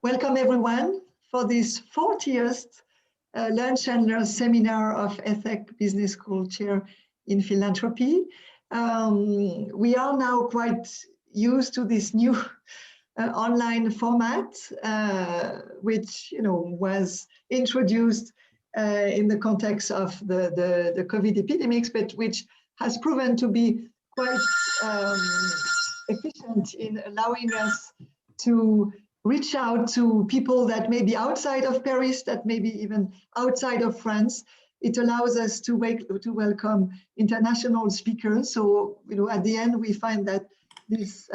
Welcome everyone for this 40th Lunch and Learn seminar of ESSEC Business School Chair in Philanthropy. We are now quite used to this new online format, which was introduced in the context of the COVID epidemics, but which has proven to be quite efficient in allowing us to reach out to people that may be outside of Paris, that may be even outside of France. It allows us to welcome international speakers. So, at the end, we find that this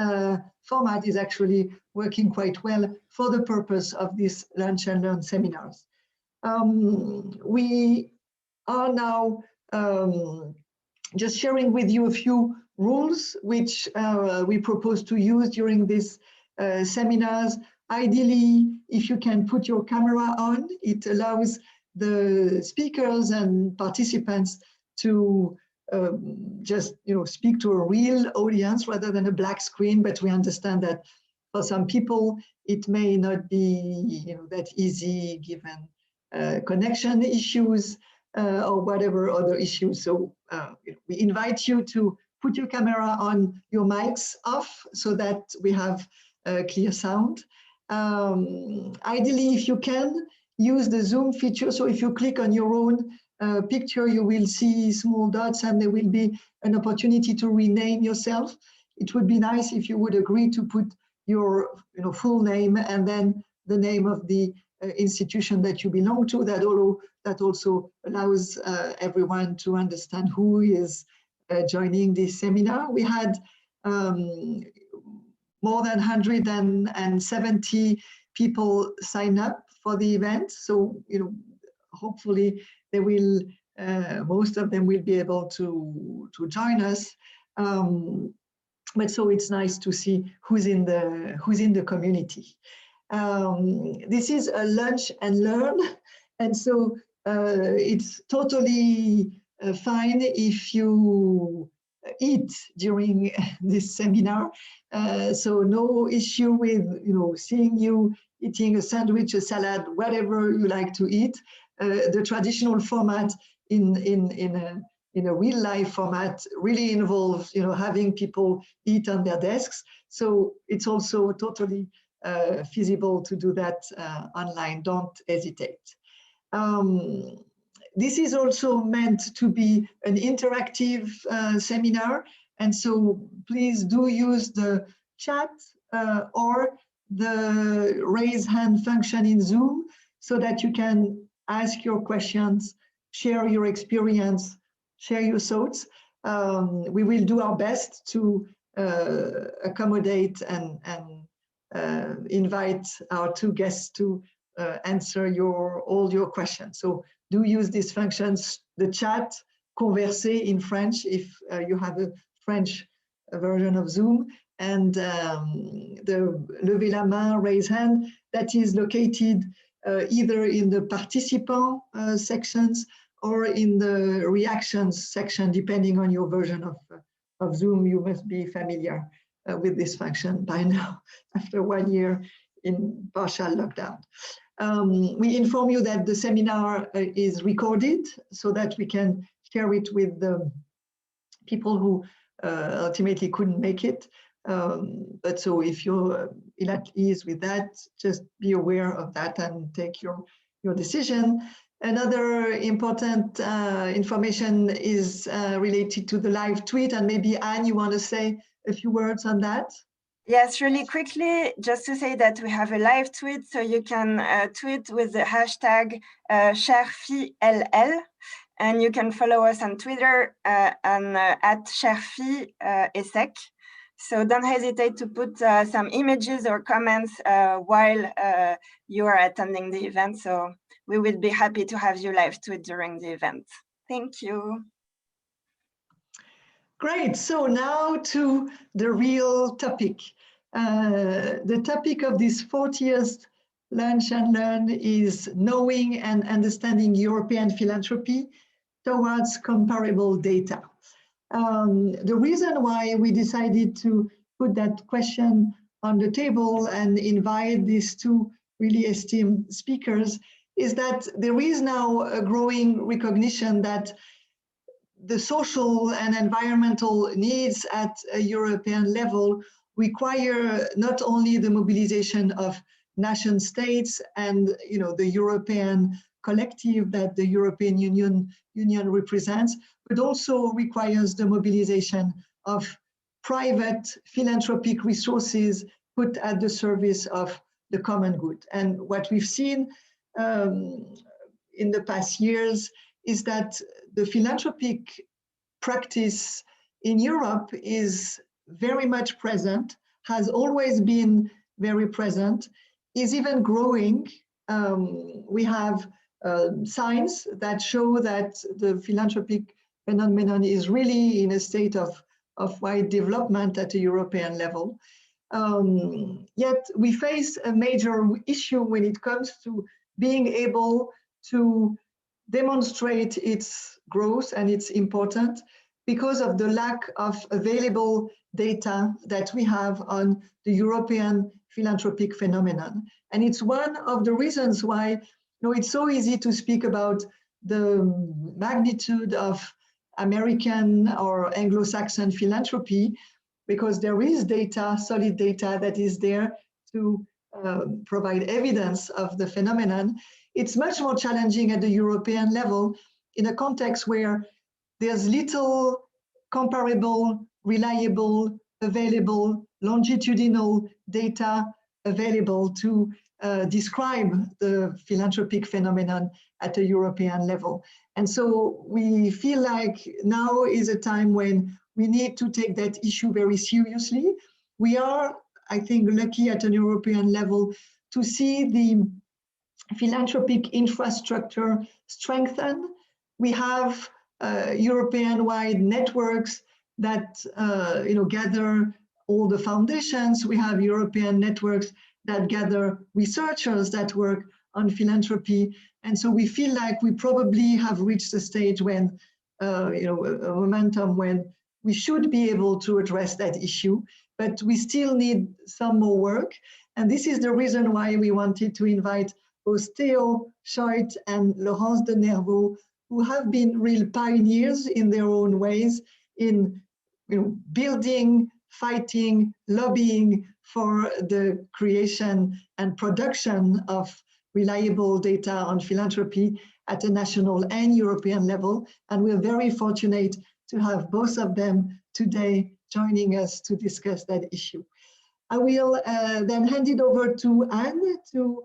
format is actually working quite well for the purpose of these Lunch and Learn seminars. We are now just sharing with you a few rules which we propose to use during these seminars. Ideally, if you can put your camera on, it allows the speakers and participants to just speak to a real audience rather than a black screen. But we understand that for some people it may not be that easy given connection issues or whatever other issues. So we invite you to put your camera on, your mics off, so that we have clear sound. Ideally, if you can, use the Zoom feature. So if you click on your own picture, you will see small dots and there will be an opportunity to rename yourself. It would be nice if you would agree to put your full name and then the name of the institution that you belong to. That also allows everyone to understand who is joining this seminar. We had more than 170 people sign up for the event. So, hopefully they will, most of them will be able to join us. But so it's nice to see who's in the community. This is a Lunch and Learn, and so it's totally fine if you eat during this seminar. So no issue with seeing you eating a sandwich, a salad, whatever you like to eat. The traditional format in a real life format really involves having people eat on their desks. So it's also totally feasible to do that online. Don't hesitate. This is also meant to be an interactive seminar, and so please do use the chat or the raise hand function in Zoom so that you can ask your questions, share your experience, share your thoughts. We will do our best to accommodate and invite our two guests to answer all your questions. So do use these functions, the chat, converser in French if you have a French version of Zoom, and the lever la main, raise hand, that is located either in the participant sections or in the reactions section, depending on your version of Zoom. You must be familiar with this function by now, after 1 year in partial lockdown. We inform you that the seminar is recorded so that we can share it with the people who ultimately couldn't make it. But so if you're at ease with that, just be aware of that and take your decision. Another important information is related to the live tweet, and maybe Anne, you want to say a few words on that? Yes, really quickly, just to say that we have a live tweet, so you can tweet with the hashtag ChairPhiLL, and you can follow us on Twitter and at ChairPhi ESSEC. So don't hesitate to put some images or comments while you are attending the event. So we will be happy to have you live tweet during the event. Thank you. Great, so now to the real topic. The topic of this 40th Lunch and Learn is knowing and understanding European philanthropy towards comparable data. The reason why we decided to put that question on the table and invite these two really esteemed speakers, is that there is now a growing recognition that the social and environmental needs at a European level require not only the mobilization of nation states and the European collective that the European Union represents, but also requires the mobilization of private philanthropic resources put at the service of the common good. And what we've seen in the past years is that the philanthropic practice in Europe is very much present, has always been very present, is even growing. We have signs that show that the philanthropic phenomenon is really in a state of wide development at a European level. Yet we face a major issue when it comes to being able to demonstrate its growth and its importance because of the lack of available data that we have on the European philanthropic phenomenon. And it's one of the reasons why it's so easy to speak about the magnitude of American or Anglo-Saxon philanthropy, because there is data, solid data that is there to provide evidence of the phenomenon. It's much more challenging at the European level in a context where there's little comparable, reliable, available, longitudinal data available to describe the philanthropic phenomenon at a European level. And so we feel like now is a time when we need to take that issue very seriously. We are, I think, lucky at an European level to see the philanthropic infrastructure strengthen. We have European-wide networks that gather all the foundations. We have European networks that gather researchers that work on philanthropy. And so we feel like we probably have reached a stage when, a momentum when we should be able to address that issue, but we still need some more work. And this is the reason why we wanted to invite both Theo, Schuyt, and Laurence de Nervaux, who have been real pioneers in their own ways in building, fighting, lobbying for the creation and production of reliable data on philanthropy at a national and European level. And we're very fortunate to have both of them today joining us to discuss that issue. I will then hand it over to Anne to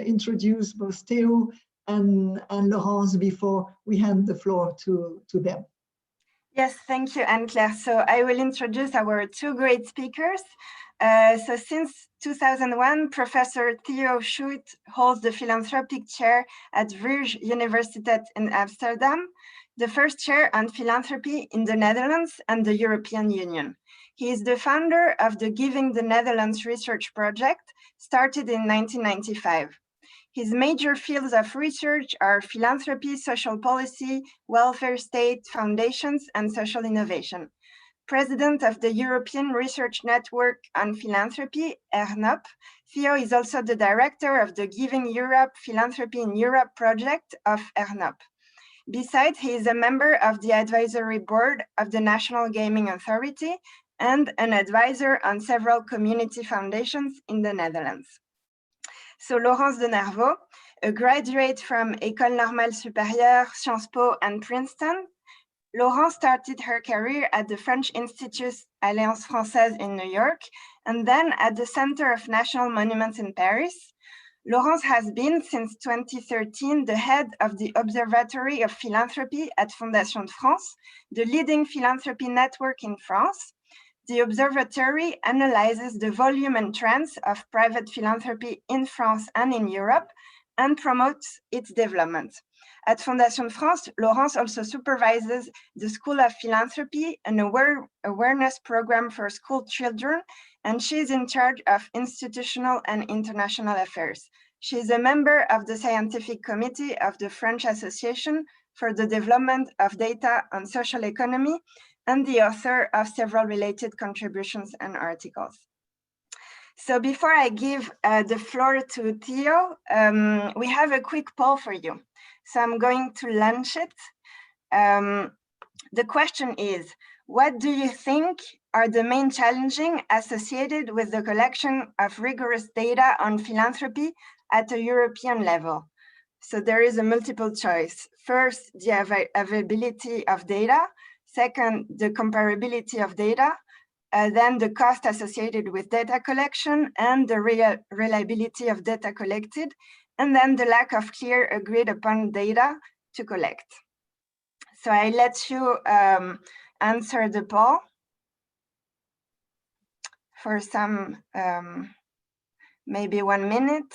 introduce both Theo and Laurence before we hand the floor to them. Yes, thank you, Anne-Claire. So I will introduce our two great speakers. So since 2001, Professor Theo Schuyt holds the Philanthropic Chair at Vrije Universiteit in Amsterdam, the first chair on philanthropy in the Netherlands and the European Union. He is the founder of the Giving the Netherlands research project, started in 1995. His major fields of research are philanthropy, social policy, welfare state, foundations, and social innovation. President of the European Research Network on Philanthropy, ERNOP, Theo is also the director of the Giving Europe Philanthropy in Europe project of ERNOP. Besides, he is a member of the advisory board of the National Gaming Authority and an advisor on several community foundations in the Netherlands. So Laurence de Nervaux, a graduate from École Normale Supérieure, Sciences Po, and Princeton, Laurence started her career at the French Institute Alliance Française in New York, and then at the Center of National Monuments in Paris. Laurence has been, since 2013, the head of the Observatory of Philanthropy at Fondation de France, the leading philanthropy network in France. The observatory analyzes the volume and trends of private philanthropy in France and in Europe and promotes its development. At Fondation de France, Laurence also supervises the School of Philanthropy, an awareness program for school children, and she is in charge of institutional and international affairs. She is a member of the scientific committee of the French Association for the Development of Data on Social Economy and the author of several related contributions and articles. So before I give the floor to Theo, we have a quick poll for you. So I'm going to launch it. The question is, what do you think are the main challenges associated with the collection of rigorous data on philanthropy at a European level? So there is a multiple choice. First, the availability of data. Second, the comparability of data. Then the cost associated with data collection and the reliability of data collected. And then the lack of clear agreed upon data to collect. So I let you answer the poll for some, maybe 1 minute.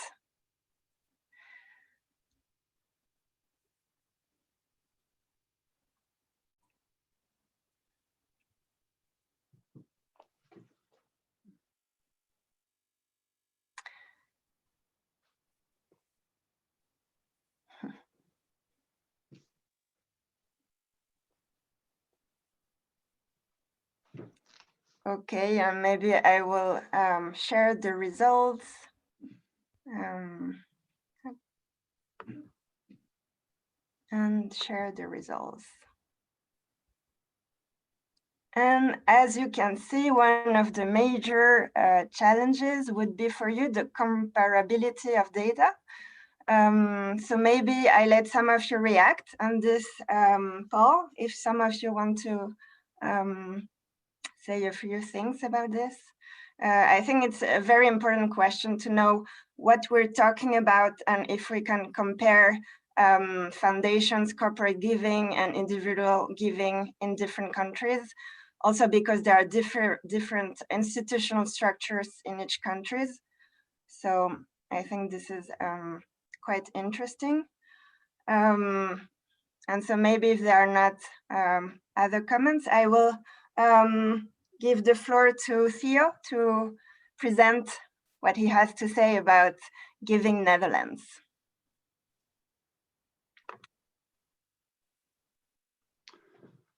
Okay, and maybe I will share the results. And share the results. And as you can see, one of the major challenges would be for you the comparability of data. So maybe I let some of you react on this poll, if some of you want to say a few things about this. I think it's a very important question to know what we're talking about and if we can compare foundations, corporate giving, and individual giving in different countries. Also because there are different institutional structures in each country. So I think this is quite interesting. And so maybe if there are not other comments, I will give the floor to Theo to present what he has to say about Giving Netherlands.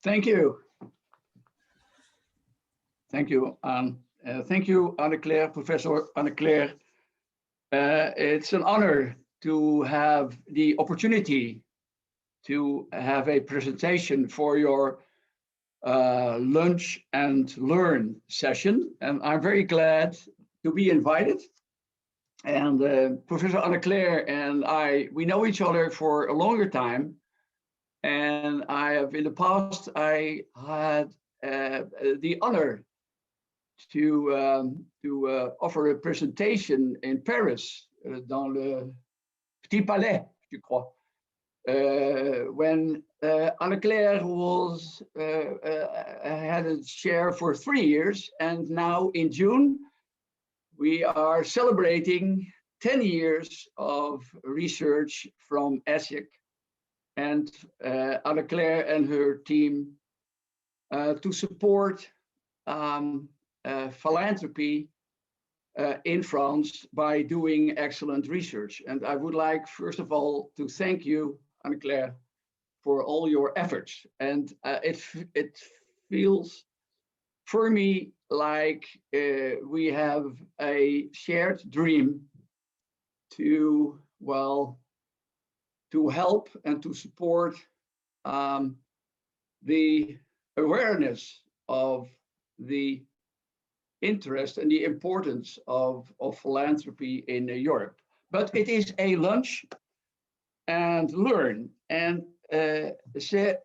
Thank you. Thank you, Anne. Thank you, Anne-Claire, Professor Anne-Claire. It's an honor to have the opportunity to have a presentation for your lunch and learn session. And I'm very glad to be invited. And Professor Anne-Claire and I, we know each other for a longer time. And I have, in the past, I had the honor to offer a presentation in Paris, dans le Petit Palais, je crois, when Anne-Claire was had a chair for 3 years, and now in June we are celebrating 10 years of research from ESSEC, and Anne-Claire and her team to support philanthropy in France by doing excellent research. And I would like, first of all, to thank you, Anne-Claire, for all your efforts. And it feels for me like we have a shared dream to, well, to help and to support the awareness of the interest and the importance of philanthropy in Europe. But it is a lunch and learn. And j'ai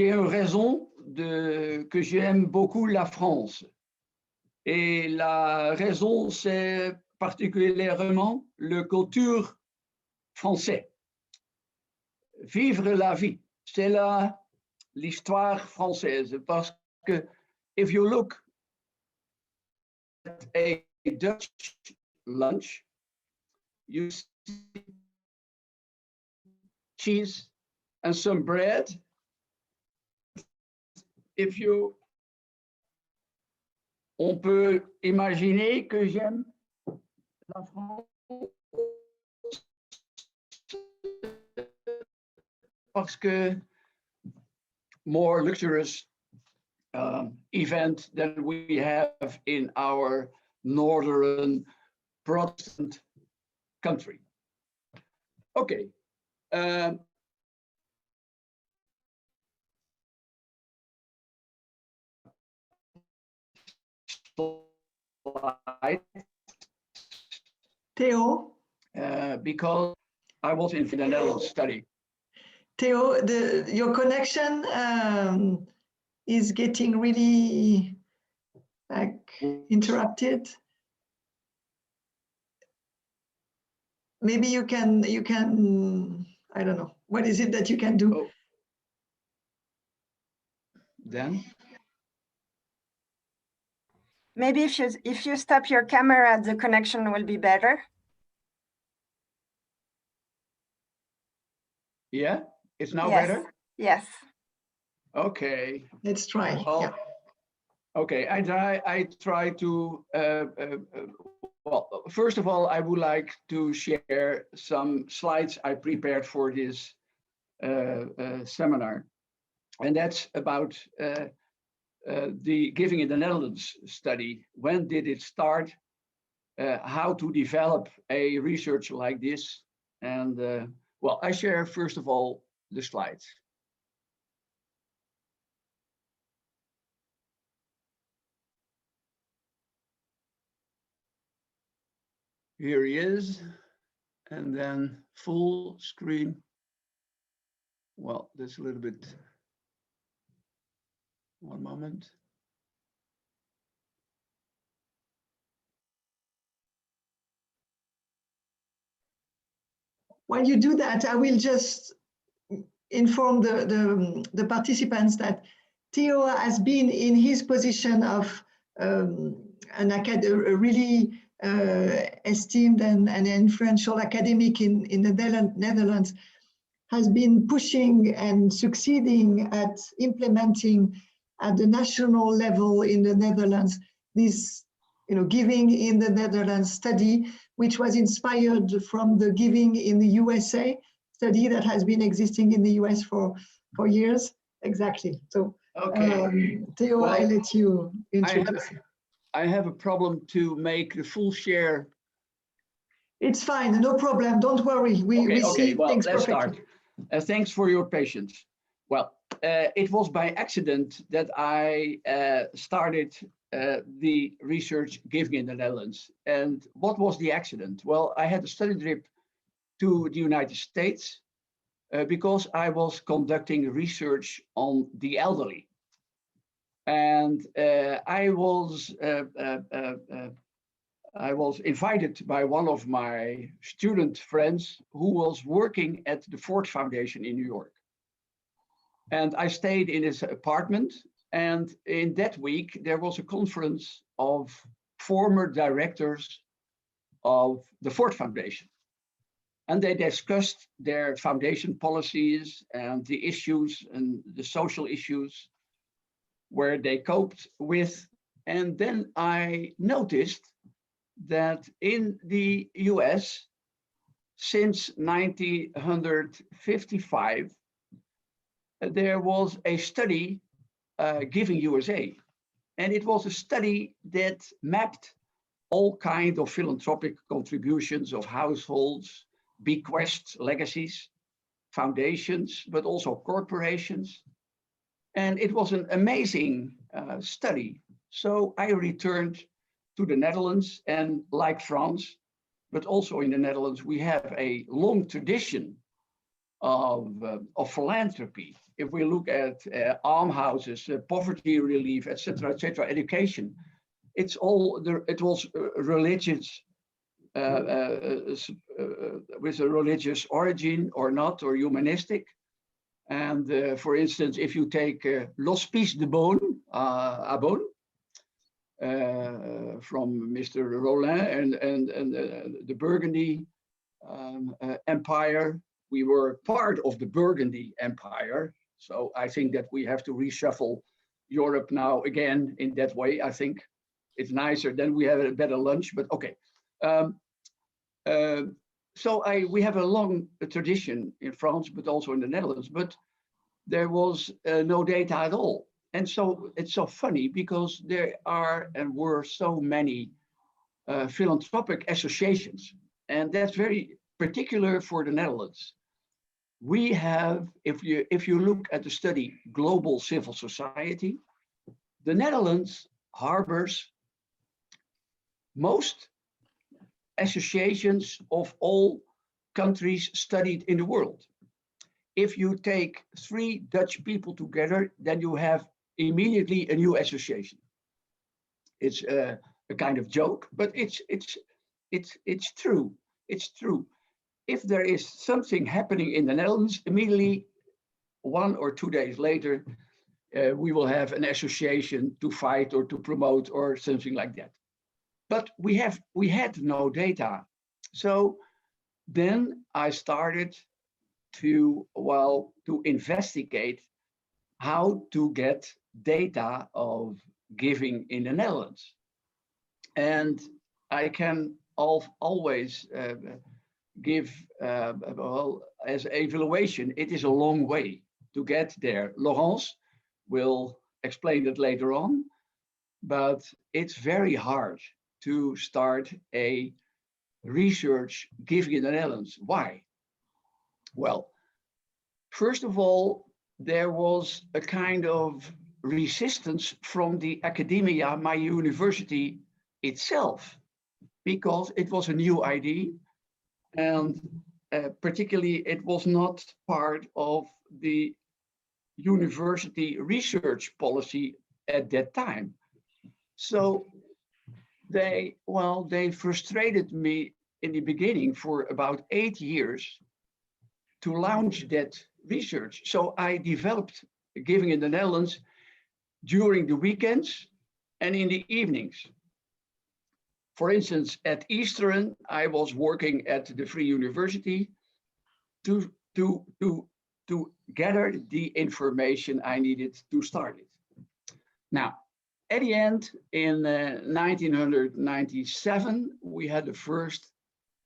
une raison que j'aime beaucoup la France. Et la raison, c'est particulièrement la culture française. Vivre la vie, c'est l'histoire française, parce que if you look at a Dutch lunch, you see cheese and some bread. If you, on peut imaginer que j'aime la France parce que more luxurious event than we have in our northern Protestant country. Okay. Slide. Theo? Because I was in the Netherlands study. Theo, your connection is getting really interrupted. Maybe you can, I don't know. What is it that you can do? Oh. Then? Maybe if you stop your camera, the connection will be better. Yeah, it's now Yes. better? Yes. Okay. Let's try. Well, yeah. Okay, I try to, well, first of all, I would like to share some slides I prepared for this seminar. And that's about the Giving in the Netherlands study. When did it start? How to develop a research like this? And well, I share first of all the slides. Here he is, and then full screen. Well, that's a little bit, one moment. While you do that, I will just inform the participants that Theo has been in his position of a really esteemed and influential academic in the Netherlands, has been pushing and succeeding at implementing at the national level in the Netherlands this Giving in the Netherlands study, which was inspired from the Giving in the USA study that has been existing in the US for years. Exactly. So, okay. Theo, Well, I let you introduce. I have a problem to make the full share. It's fine, no problem. Don't worry. We see well, things let's perfectly. Start. Thanks for your patience. Well, it was by accident that I started the research Giving in the Netherlands. And what was the accident? Well, I had a study trip to the United States because I was conducting research on the elderly. And I was invited by one of my student friends who was working at the Ford Foundation in New York. And I stayed in his apartment. And in that week, there was a conference of former directors of the Ford Foundation. And they discussed their foundation policies and the issues and the social issues where they coped with. And then I noticed that in the US, since 1955, there was a study, Giving USA. And it was a study that mapped all kinds of philanthropic contributions of households, bequests, legacies, foundations, but also corporations. And it was an amazing study. So I returned to the Netherlands, and like France, but also in the Netherlands, we have a long tradition of philanthropy. If we look at almshouses, poverty relief, etc., education, it was religious, with a religious origin or not, or humanistic. And for instance, if you take L'Hospice de Beaune, à Beaune, from Mr. Rollin and the Burgundy Empire, we were part of the Burgundy Empire. So I think that we have to reshuffle Europe now again in that way. I think it's nicer, then we have a better lunch, but okay. So we have a long tradition in France, but also in the Netherlands, but there was no data at all. And so it's so funny because there are and were so many philanthropic associations, and that's very particular for the Netherlands. We have, if you look at the study Global Civil Society, the Netherlands harbors most associations of all countries studied in the world. If you take 3 Dutch people together, then you have immediately a new association. It's a kind of joke, but it's true. It's true. If there is something happening in the Netherlands, immediately 1 or 2 days later, we will have an association to fight or to promote or something like that. But we had no data. So then I started to investigate how to get data of giving in the Netherlands. And I can always give, as evaluation, it is a long way to get there. Laurence will explain that later on, but it's very hard to start a research giving in the Netherlands. Why? Well, first of all, there was a kind of resistance from the academia, my university itself, because it was a new idea, and particularly it was not part of the university research policy at that time. So they frustrated me in the beginning for about 8 years to launch that research. So I developed giving in the Netherlands during the weekends and in the evenings. For instance, at Eastern, I was working at the Free University to gather the information I needed to start it. Now, at the end, in 1997, we had the first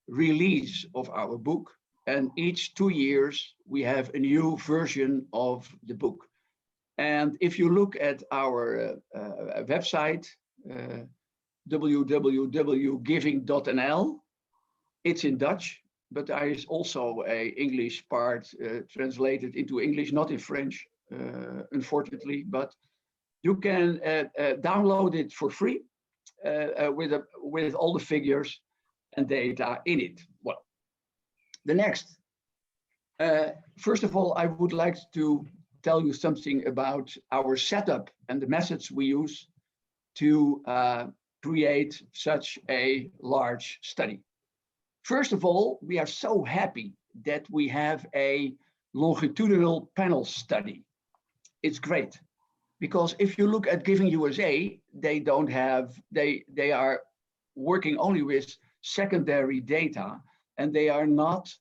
release of our book, and each 2 years, we have a new version of the book. And if you look at our website, www.giving.nl, it's in Dutch, but there is also an English part translated into English, not in French, unfortunately, but you can download it for free with all the figures and data in it. Well, the next. First of all, I would like to tell you something about our setup and the methods we use to create such a large study. First of all, we are so happy that we have a longitudinal panel study. It's great, because if you look at Giving USA, they are working only with secondary data, and they are not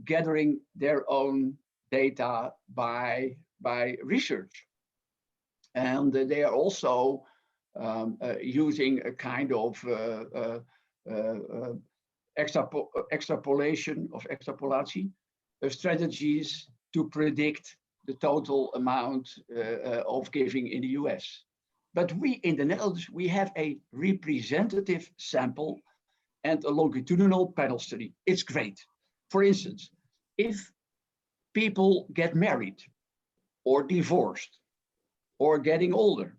gathering their own data by research. And they are also using a kind of extrapolation strategies to predict the total amount of giving in the US. But we in the Netherlands, we have a representative sample and a longitudinal panel study. It's great. For instance, if people get married or divorced or getting older,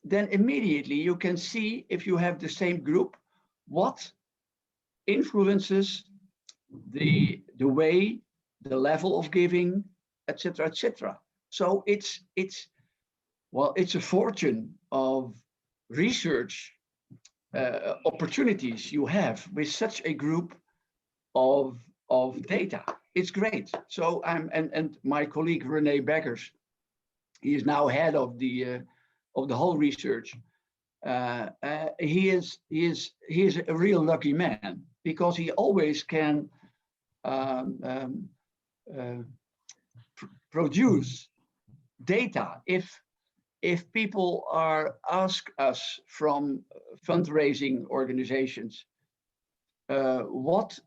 then immediately you can see, if you have the same group, what influences the way, the level of giving, etc., etc. So it's a fortune of research opportunities you have with such a group of data. It's great. So and my colleague René Beggers, he is now head of the whole research. He is a real lucky man, because he always can produce data. If people ask us from fundraising organizations what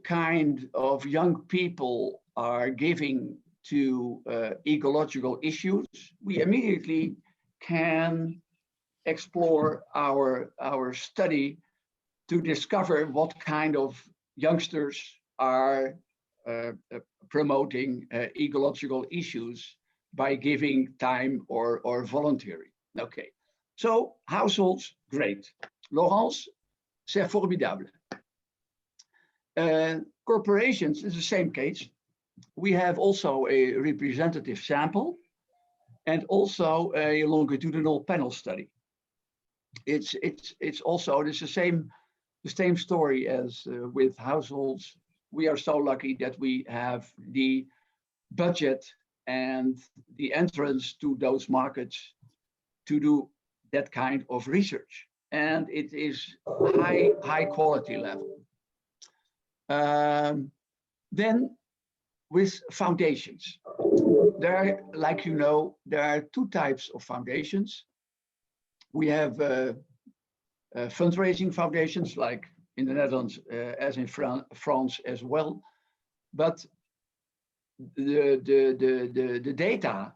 kind of young people are giving to ecological issues, we immediately can explore our study to discover what kind of youngsters are promoting ecological issues by giving time or volunteering. Okay, so households, great. Laurence, c'est formidable. Corporations is the same case. We have also a representative sample and also a longitudinal panel study. It's also the same story as with households. We are so lucky that we have the budget and the entrance to those markets to do that kind of research, and it is high quality level. Then with foundations, there are, like you know, there are two types of foundations. We have fundraising foundations, like in the Netherlands, as in France as well. But the data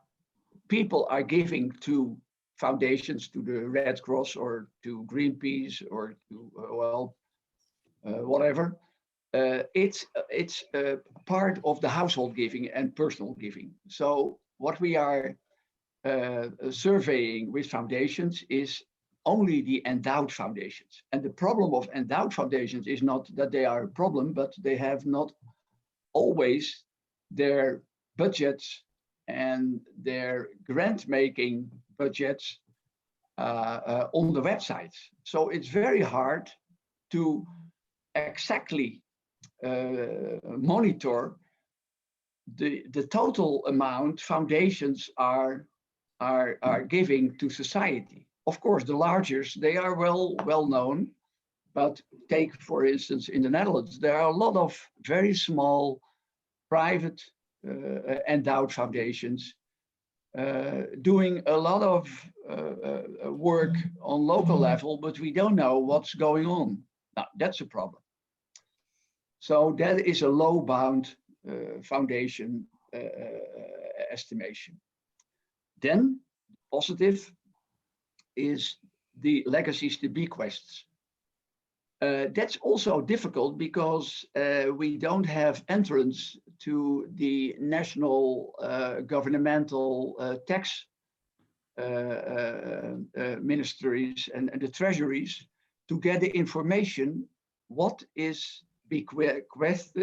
people are giving to foundations, to the Red Cross or to Greenpeace or to whatever, it's part of the household giving and personal giving. So what we are surveying with foundations is only the endowed foundations. And the problem of endowed foundations is not that they are a problem, but they have not always their budgets and their grant-making budgets on the websites. So it's very hard to exactly monitor the total amount foundations are giving to society. Of course, the largest, they are well known, but take, for instance, in the Netherlands, there are a lot of very small private endowed foundations doing a lot of work on local level, but we don't know what's going on. Now, that's a problem. So that is a low bound foundation estimation. Then positive is the legacies, the bequests. That's also difficult because we don't have entrance to the national governmental tax ministries and the treasuries to get the information what is bequeathed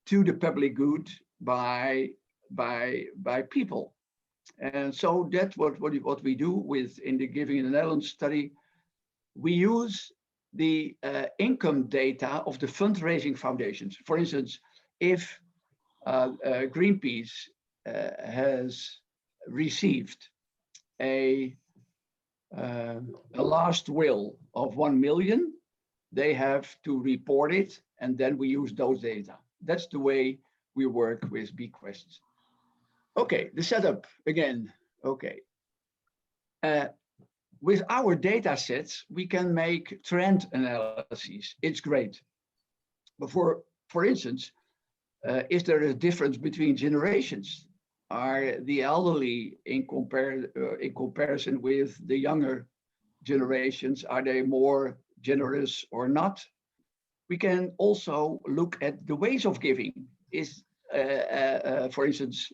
to the public good by people. And so that's what we do with in the Giving in the Netherlands study. We use the income data of the fundraising foundations. For instance, if Greenpeace has received a last will of 1 million, they have to report it, and then we use those data. That's the way we work with bequests. Okay, the setup again. Okay. With our data sets, we can make trend analyses. It's great. But for instance, is there a difference between generations? Are the elderly in comparison with the younger generations, are they more generous or not? We can also look at the ways of giving. Is, for instance,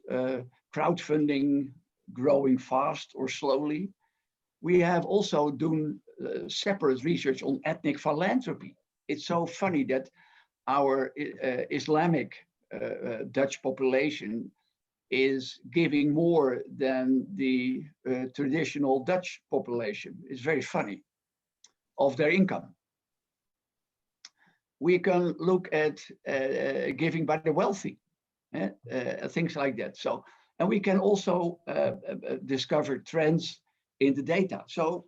crowdfunding growing fast or slowly? We have also done separate research on ethnic philanthropy. It's so funny that our Islamic Dutch population is giving more than the traditional Dutch population. It's very funny, of their income. We can look at giving by the wealthy, things like that. So, and we can also discover trends in the data. So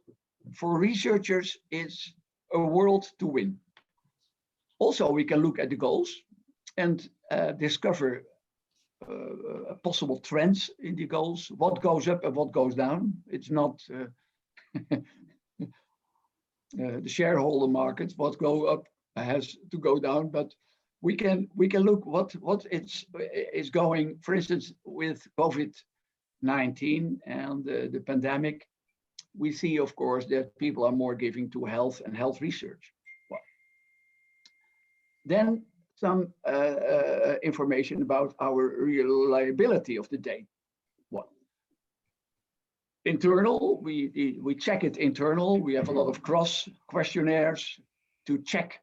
for researchers, it's a world to win. Also, we can look at the goals and discover possible trends in the goals, what goes up and what goes down. It's not the shareholder market, what go up has to go down, but we can look what is going, for instance, with COVID COVID-19 and the pandemic, we see, of course, that people are more giving to health and health research. Well, then some information about our reliability of the data. Well, internal, we check it internal. We have a lot of cross questionnaires to check,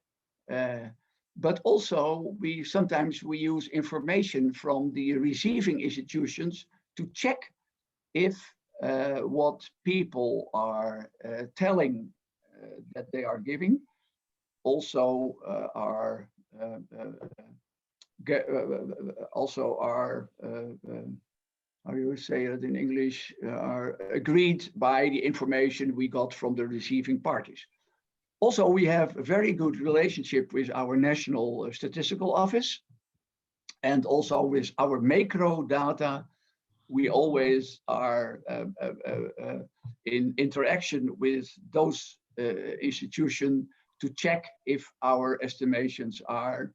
but also sometimes we use information from the receiving institutions to check if what people are telling that they are giving also are how do you say it in English, are agreed by the information we got from the receiving parties. Also, we have a very good relationship with our National Statistical Office, and also with our macro data. We always are in interaction with those institutions to check if our estimations are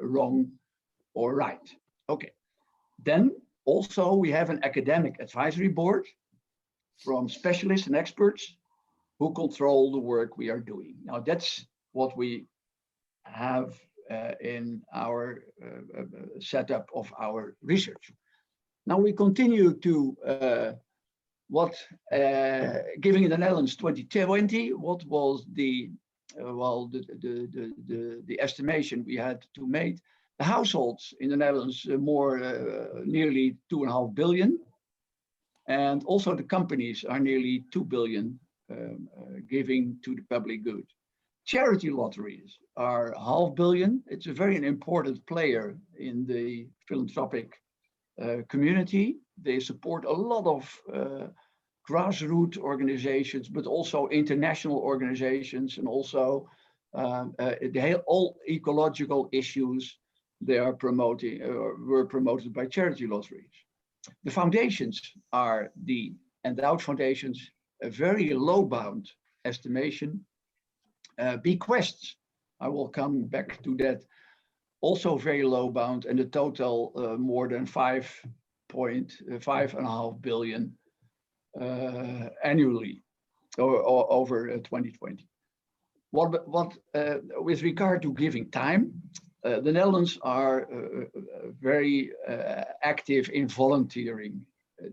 wrong or right. Okay. Then also we have an academic advisory board from specialists and experts who control the work we are doing. Now that's what we have in our setup of our research. Now we continue to giving in the Netherlands 2020. What was the estimation we had to make? The households in the Netherlands nearly 2.5 billion, and also the companies are nearly 2 billion giving to the public good. Charity lotteries are 500 million. It's a very important player in the philanthropic community. They support a lot of grassroots organizations, but also international organizations, and also all ecological issues they are promoting were promoted by charity lotteries. The foundations are the endowed foundations, a very low bound estimation. Bequests, I will come back to that, also very low bound, and the total more than 5.5 billion annually or over 2020. With regard to giving time, the Netherlands are very active in volunteering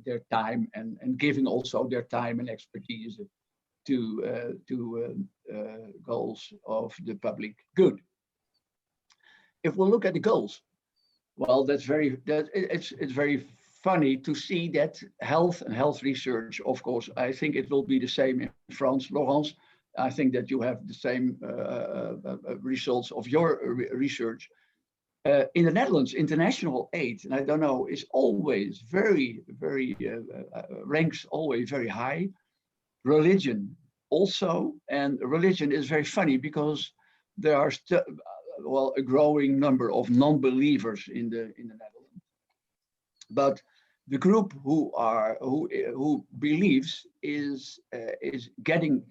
their time and giving also their time and expertise to goals of the public good. If we look at the goals, well, it's very funny to see that health and health research, of course, I think it will be the same in France, Laurence. I think that you have the same results of your research. In the Netherlands, international aid, and I don't know, is always ranks always very high. Religion also, and religion is very funny because there are a growing number of non-believers in the Netherlands. But the group who believes is getting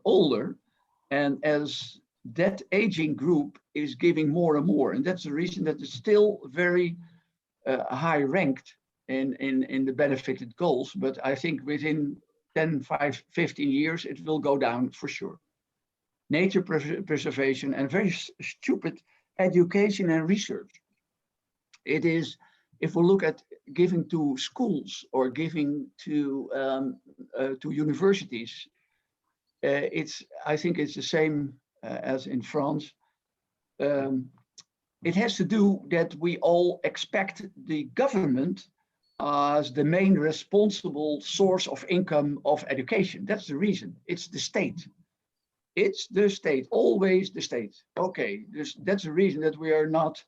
older, and as that aging group is giving more and more, and that's the reason that it's still very high ranked in the benefited goals. But I think within 10, 15 years, it will go down for sure. Nature preservation and very stupid education and research. It is, if we look at giving to schools or giving to universities, I think it's the same as in France. It has to do that we all expect the government as the main responsible source of income of education. That's the reason. It's the state. It's the state, always the state. Okay, that's the reason that we are not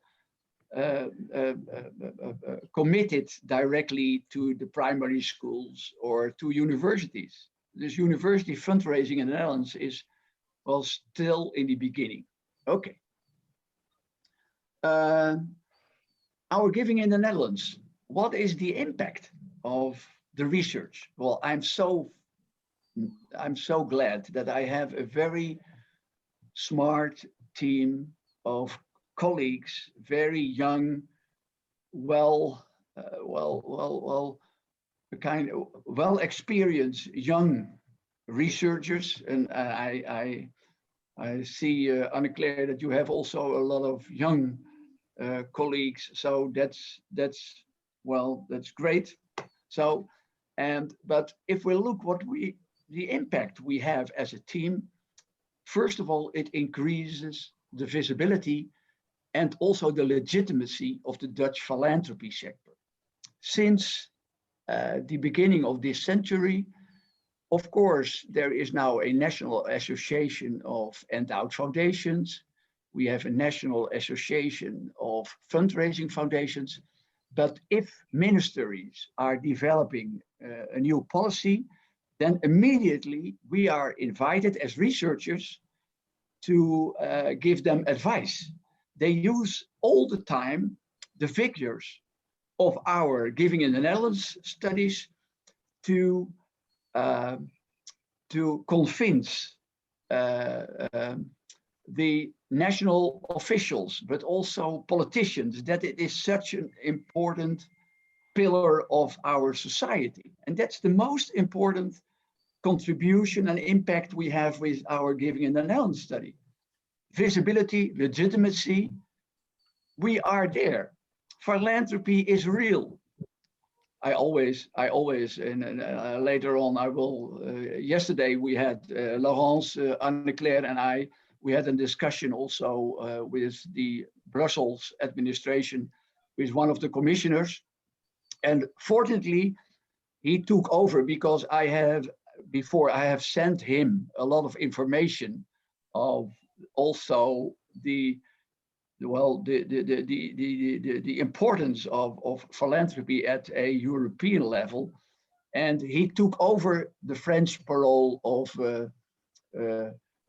committed directly to the primary schools or to universities. This university fundraising in the Netherlands is, well, still in the beginning. Okay. Our giving in the Netherlands, what is the impact of the research? Well, I'm so glad that I have a very smart team of colleagues, very young, well a kind of well-experienced young researchers, and I see, Anne-Claire, that you have also a lot of young colleagues. So that's great. So, but if we look the impact we have as a team, first of all, it increases the visibility and also the legitimacy of the Dutch philanthropy sector. Since the beginning of this century, of course, there is now a National Association of Endowed Foundations. We have a National Association of Fundraising Foundations. But if ministries are developing a new policy, then immediately we are invited as researchers to give them advice. They use all the time the figures of our Giving in the Netherlands studies to convince the national officials, but also politicians, that it is such an important pillar of our society. And that's the most important contribution and impact we have with our Giving in the Netherlands study. Visibility, legitimacy, we are there. Philanthropy is real. I always, and later on I will, yesterday we had Laurence, Anne-Claire and we had a discussion also with the Brussels administration, with one of the commissioners. And fortunately, he took over because I have sent him a lot of information of also the importance of philanthropy at a European level. And he took over the French parole of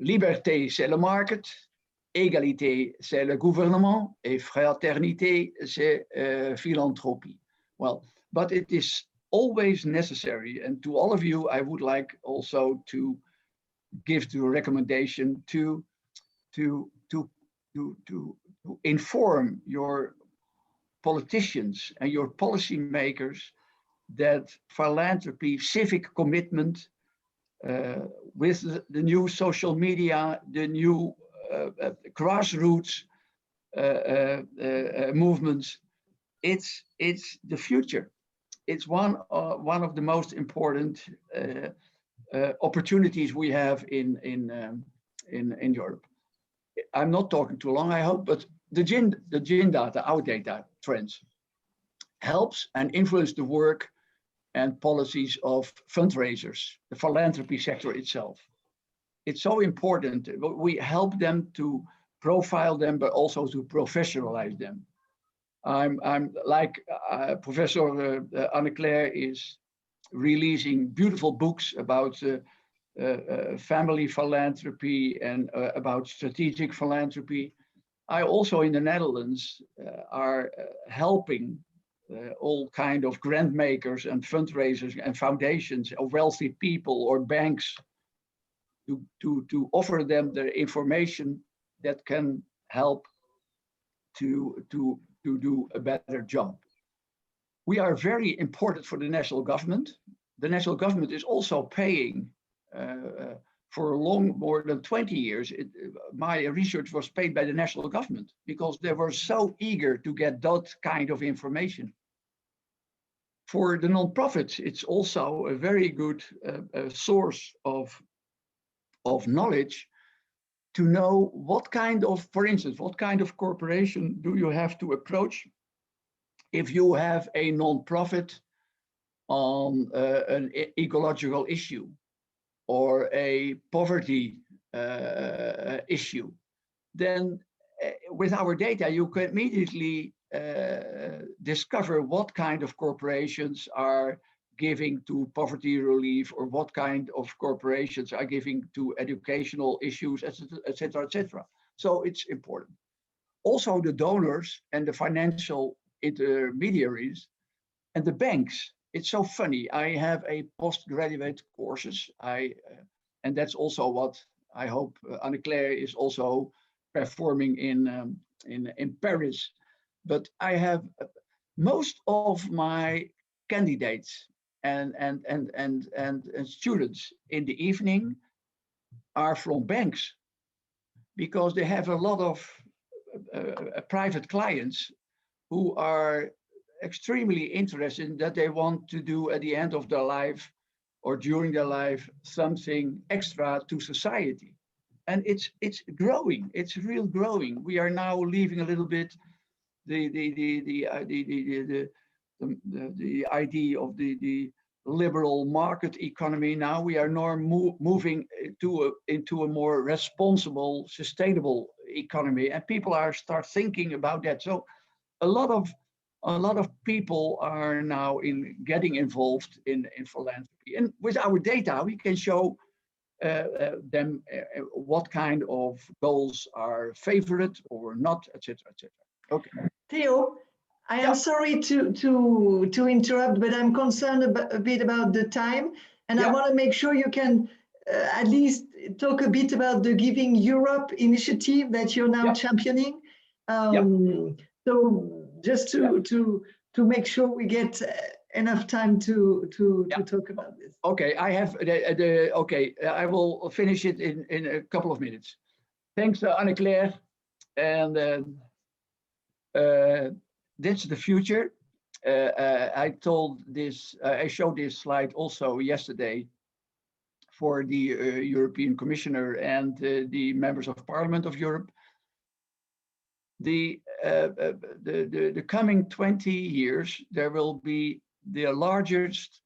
liberté, c'est le market, égalité, c'est le gouvernement, et fraternité, c'est philanthropie. Well, but it is always necessary, and to all of you, I would like also to give the recommendation to inform your politicians and your policymakers that philanthropy, civic commitment, with the new social media, the new grassroots movements, it's the future. It's one of the most important opportunities we have in Europe. I'm not talking too long, I hope, but the GIN data, our data trends, helps and influence the work and policies of fundraisers, the philanthropy sector itself. It's so important. We help them to profile them, but also to professionalize them. I'm like Professor Anne-Claire is releasing beautiful books about family philanthropy and about strategic philanthropy. I also in the Netherlands are helping all kind of grant makers and fundraisers and foundations of wealthy people or banks to offer them the information that can help to do a better job. We are very important for the national government. The national government is also paying for more than 20 years. My research was paid by the national government because they were so eager to get that kind of information. For the non-profits, it's also a very good source of knowledge to know what kind of, for instance, what kind of corporation do you have to approach if you have a non-profit on an ecological issue or a poverty issue. Then with our data, you can immediately discover what kind of corporations are giving to poverty relief or what kind of corporations are giving to educational issues, etc., etc. So it's important. Also the donors and the financial intermediaries and the banks. It's so funny. I have a postgraduate courses. And that's also what I hope Anne-Claire is also performing in Paris. But I have most of my candidates and students in the evening are from banks, because they have a lot of private clients who are extremely interested in that they want to do at the end of their life or during their life something extra to society. And it's growing, it's real growing. We are now leaving a little bit the idea of the liberal market economy. Now we are moving into a more responsible, sustainable economy, and people are start thinking about that. So a lot of people are now getting involved in philanthropy, and with our data we can show them what kind of goals are favorite or not, etc., etc. Okay. Theo, I am sorry to interrupt, but I'm concerned a bit about the time, and I want to make sure you can at least talk a bit about the Giving Europe initiative that you're now championing. So just to make sure we get enough time to talk about this. Okay, I have I will finish it in a couple of minutes. Thanks, Anne-Claire, and that's the future. I showed this slide also yesterday for the European Commissioner and the members of Parliament of Europe. The coming 20 years, there will be the largest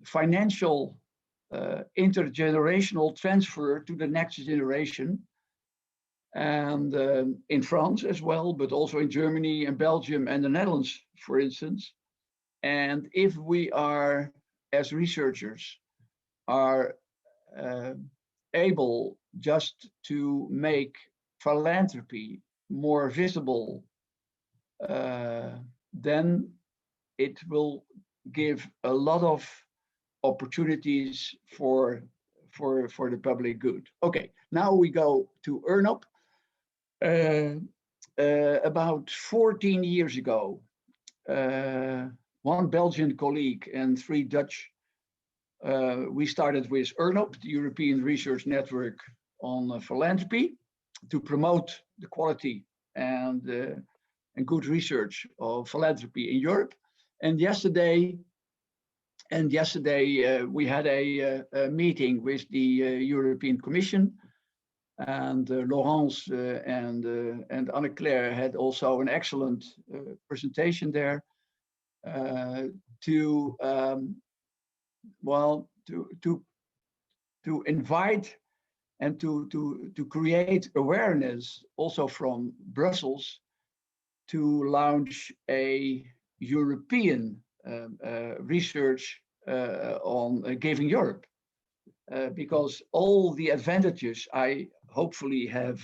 financial intergenerational transfer to the next generation, and in France as well, but also in Germany and Belgium and the Netherlands, for instance. And if we are, as researchers, are able just to make philanthropy more visible, then it will give a lot of opportunities for the public good. Okay, now we go to ERNOP. About 14 years ago, one Belgian colleague and 3 Dutch, we started with ERNOP, the European Research Network on Philanthropy, to promote the quality and good research of philanthropy in Europe. And yesterday we had a meeting with the European Commission, and Laurence and Anne-Claire had also an excellent presentation there to invite and to create awareness also from Brussels to launch a European research on Giving Europe, because all the advantages I hopefully have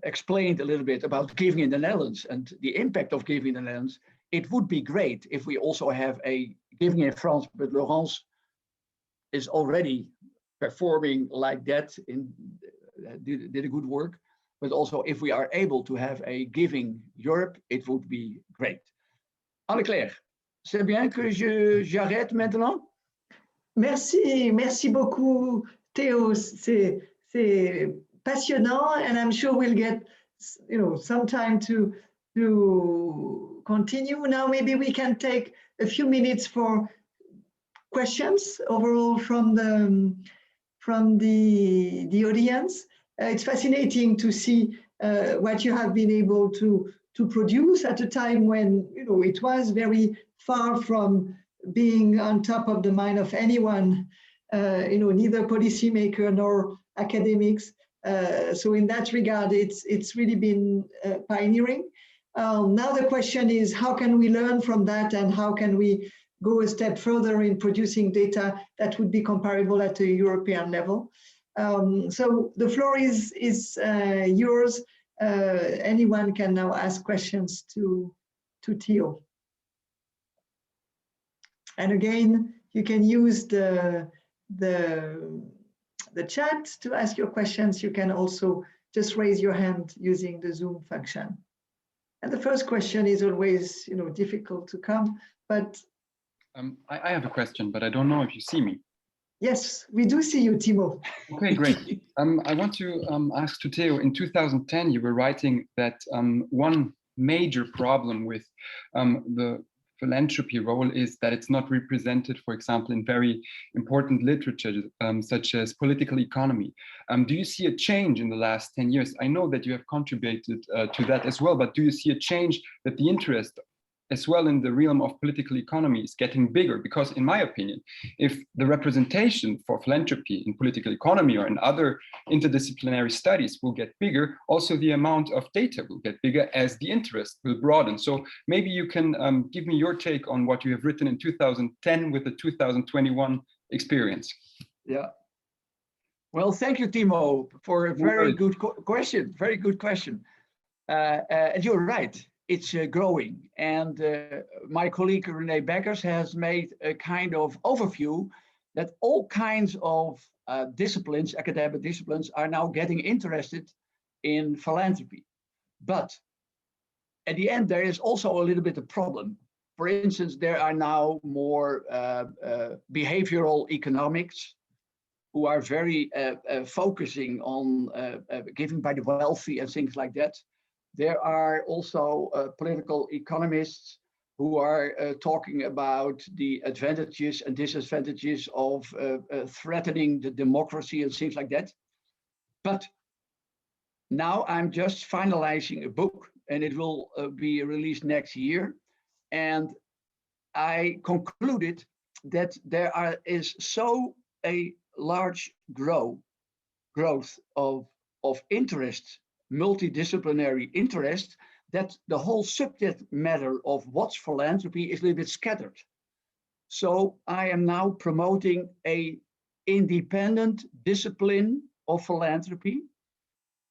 explained a little bit about giving in the Netherlands and the impact of giving in the Netherlands. It would be great if we also have a Giving in France, but Laurence is already performing like that, did a good work. But also if we are able to have a Giving Europe, it would be great. Anne-Claire, c'est bien que j'arrête maintenant? Merci beaucoup, Theo. C'est passionnant, and I'm sure we'll get some time to continue. Now maybe we can take a few minutes for questions overall from the audience. It's fascinating to see what you have been able to produce at a time when it was very far from being on top of the mind of anyone, neither policymaker nor academics. So in that regard, it's really been pioneering. Now the question is, how can we learn from that, and how can we go a step further in producing data that would be comparable at a European level? So the floor is yours. Anyone can now ask questions to Theo. And again, you can use the chat to ask your questions. You can also just raise your hand using the Zoom function. And the first question is always, difficult to come, but I have a question, but I don't know if you see me. yes, we do see you, Timo. Okay, great. I want to ask to Theo, in 2010, you were writing that one major problem with the philanthropy role is that it's not represented, for example, in very important literature, such as political economy. Do you see a change in the last 10 years? I know that you have contributed to that as well, but do you see a change that the interest as well in the realm of political economy is getting bigger? Because in my opinion, if the representation for philanthropy in political economy or in other interdisciplinary studies will get bigger, also the amount of data will get bigger as the interest will broaden. So maybe you can give me your take on what you have written in 2010 with the 2021 experience. Yeah. Well, thank you, Timo, for a very good question. Very good question. And you're right. It's growing, and my colleague René Beckers has made a kind of overview that all kinds of disciplines, academic disciplines, are now getting interested in philanthropy. But at the end, there is also a little bit of problem. For instance, there are now more behavioral economics who are very focusing on giving by the wealthy and things like that. There are also political economists who are talking about the advantages and disadvantages of threatening the democracy and things like that. But now I'm just finalizing a book, and it will be released next year. And I concluded that there is so a large growth of interest, multidisciplinary interest, that the whole subject matter of what's philanthropy is a little bit scattered. So I am now promoting an independent discipline of philanthropy,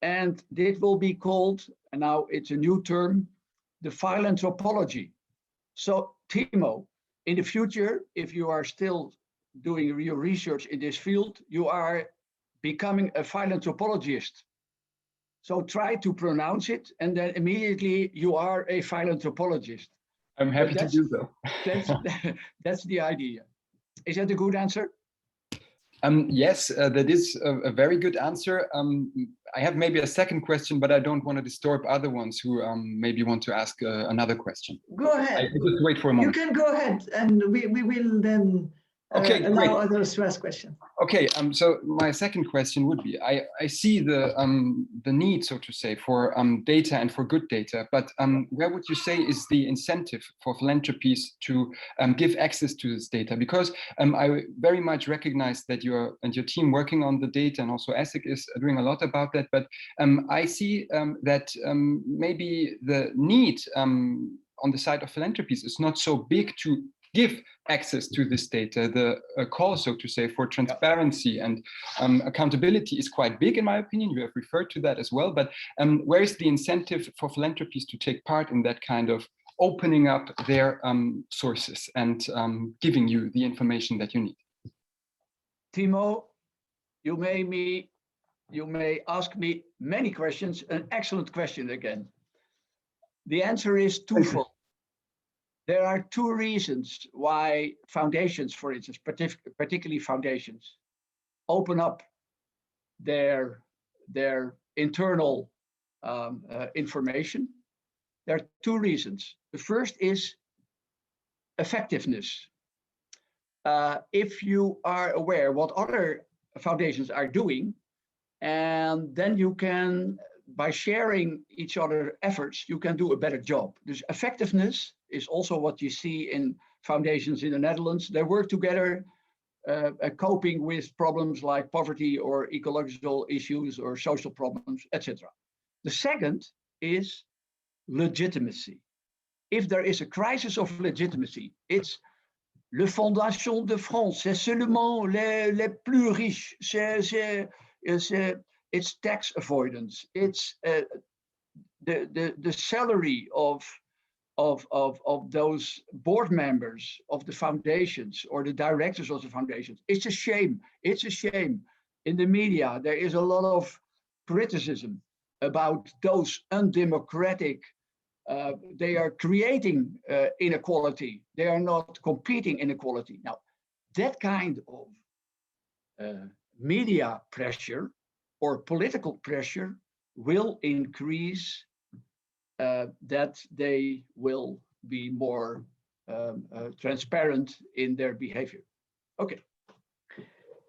and it will be called, and now it's a new term, the philanthropology. So Timo, in the future, if you are still doing your research in this field, you are becoming a philanthropologist. So try to pronounce it, and then immediately you are a philanthropologist. I'm happy to do so. That's the idea. Is that a good answer? Yes, that is a very good answer. I have maybe a second question, but I don't want to disturb other ones who maybe want to ask another question. Go ahead. I just wait for a moment. You can go ahead, and we will then allow others to ask questions. Okay, so my second question would be, I see the need, so to say, for data and for good data, but where would you say is the incentive for philanthropies to give access to this data? Because I very much recognize that you and your team working on the data, and also ESSEC is doing a lot about that, but I see that maybe the need on the side of philanthropies is not so big to give access to this data. The call, so to say, for transparency and accountability is quite big, in my opinion. You have referred to that as well. But where is the incentive for philanthropies to take part in that kind of opening up their sources and giving you the information that you need? Timo, you may ask me many questions. An excellent question again. The answer is twofold. There are two reasons why foundations, for instance, particularly foundations, open up their internal information. There are two reasons. The first is effectiveness. If you are aware what other foundations are doing, and then you can, by sharing each other's efforts, you can do a better job. Dus effectiveness is also what you see in foundations in the Netherlands. They work together, coping with problems like poverty or ecological issues or social problems, etc. The second is legitimacy. If there is a crisis of legitimacy, it's le Fondation de France, c'est seulement les plus riches, it's tax avoidance, it's the salary of those board members of the foundations or the directors of the foundations. It's a shame. It's a shame. In the media, there is a lot of criticism. about those undemocratic, they are creating inequality. They are not competing inequality. Now, that kind of media pressure or political pressure will increase that they will be more transparent in their behavior. Okay.